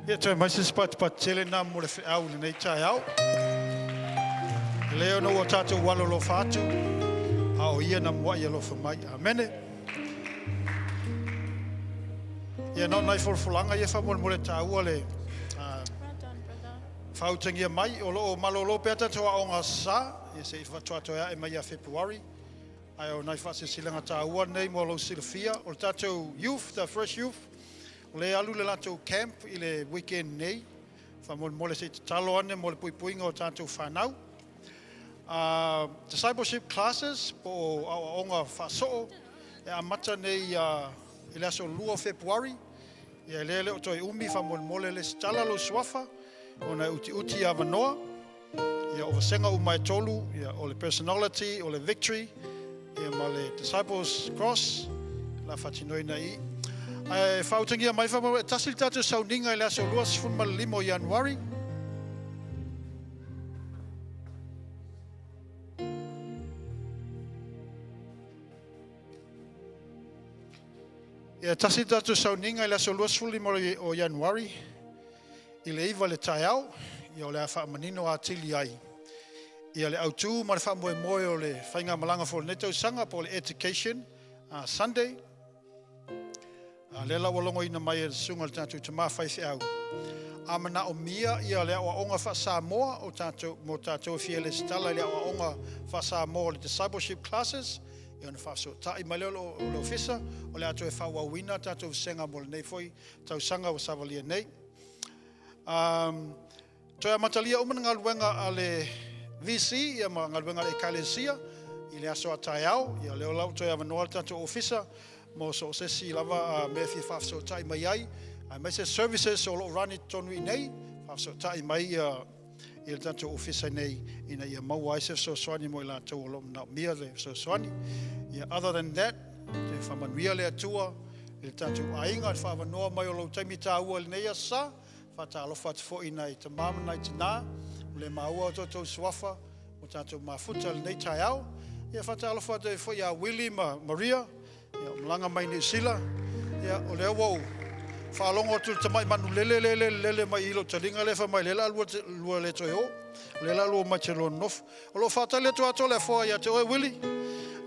Ia toi mai se spat tele nā mo le whiau le nei tai au. Leo no o tātou walo lo whātu. A o ia na mua ia lo whamai. Amene. Ia no nai wholwholanga ia whamole mo le tāua le whautangia mai o lo o malolo pea tātua o ngā sā. Ia se I whatuatoa e mai a February. Ai o nai whasesilanga tāua nei mo lo Silvia. O le tātou youth, the fresh youth. O le alu le lātou camp I le weekend nei. Whamole mo le se te talo ane mo le puipuinga o tātou whanau. Discipleship classes po o onga whasoo. E amata nei I le aso lua February. Ia lele o toi umi whamole mole le stala lo swafa. O na uti a wanoa. Ia o vasenga umai tolu. Ia o le personality, o le victory. Ia ma le disciples cross. La whatinoi na I. Whautangia mai whamole. Tasil tātou sauninga I le aso lua sifun malimo Januari. Ia tasi tātou sauninga I le aso luasfuli o Januari. I le iwa le tai au. Ia o le a whaamanino a tili ai. Ia le autu ma le whaamoe moe o le whainga malanga fo le netau sanga po le education Sunday. Le la walongo ina mai e sunga le tātou te mawhai au. Amana o mia ia le awa onga wha Samoa o tātou mo tātou fia le stala le awa onga wha Samoa le discipleship classes. Ia na whaso tai mai leo lo fisa o le ato e whawawina tātou senga mo le nei foi tau sanga o savalia nei. Toi amatalia umana ngā luenga a le VC ia ma ngā luenga le Kalesia I le aso a tai au ia leo lau toi amanoa le tātou ofisa mo so sesi lava me fi whafso tai mai ai. Ai mai se services o lo rani tonu I nei whafso tai mai I le tātou ofisa nei ina ia mau ai se so soani mo I la tau o lo mna mia le so soani. Ia other than that, te Faamanuia le atua, le tātou ainga, te whaavanoa mai o lo taimi tāua le nei asa, whatalofa te fo ina I te mama nai te nā, le maua o tātou suafa, o tātou mafuta le nei tai au, ia whatalofa te fo ia Willie ma Maria, ia mlanga mai New Zealand, ia o le awau, whaalongo tu te mai manu lele mai ilo taringa lefa mai lela lua le toi ho, lela lua mai te lo nof, o lo whatale tu ato le fo ia te oe Willie,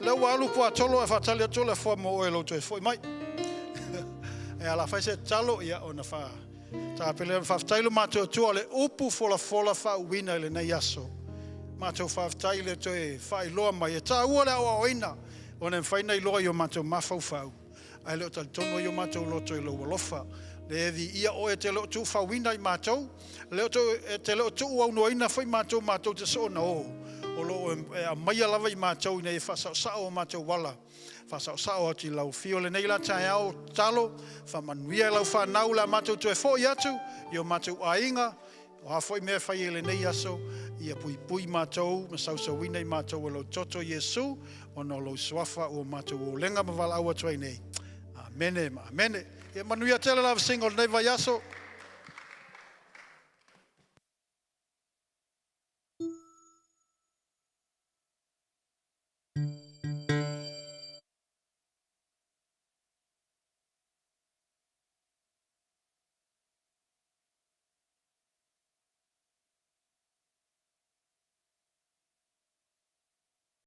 le ua alu po atolo e whatale ato le fo mo oe lo toi fo mai. E ala fai se talo ia o na wha. Ta pele whaftailo mātou tua le upu fola wha uwina le nei aso. Mātou whaftaile to e whai loa mai. E tā ua le awa oina. O ne whaina I loa I o mātou mawhau whau. Ai leo tal tono I o mātou loto I lo walofa. Le evi ia o e te leo tu whawina I mātou. Leo te leo tu au noina whai mātou te so na o. O lo e a maia lava I mātou I nei whasau sao o mātou wala. Whasau sao ati lau fio le nei la tai au talo. Faamanuia lau whanau la mātou tu e fōi atu. I o mātou ainga. O hafoi mea whai le nei aso. Ia pui mātou. Masau sa wina I mātou o lo toto Yesu. O no lo swafa o mātou o lenga mawala awa tuai nei. Amene, amene. Ia manuia tele la singo nei vai aso.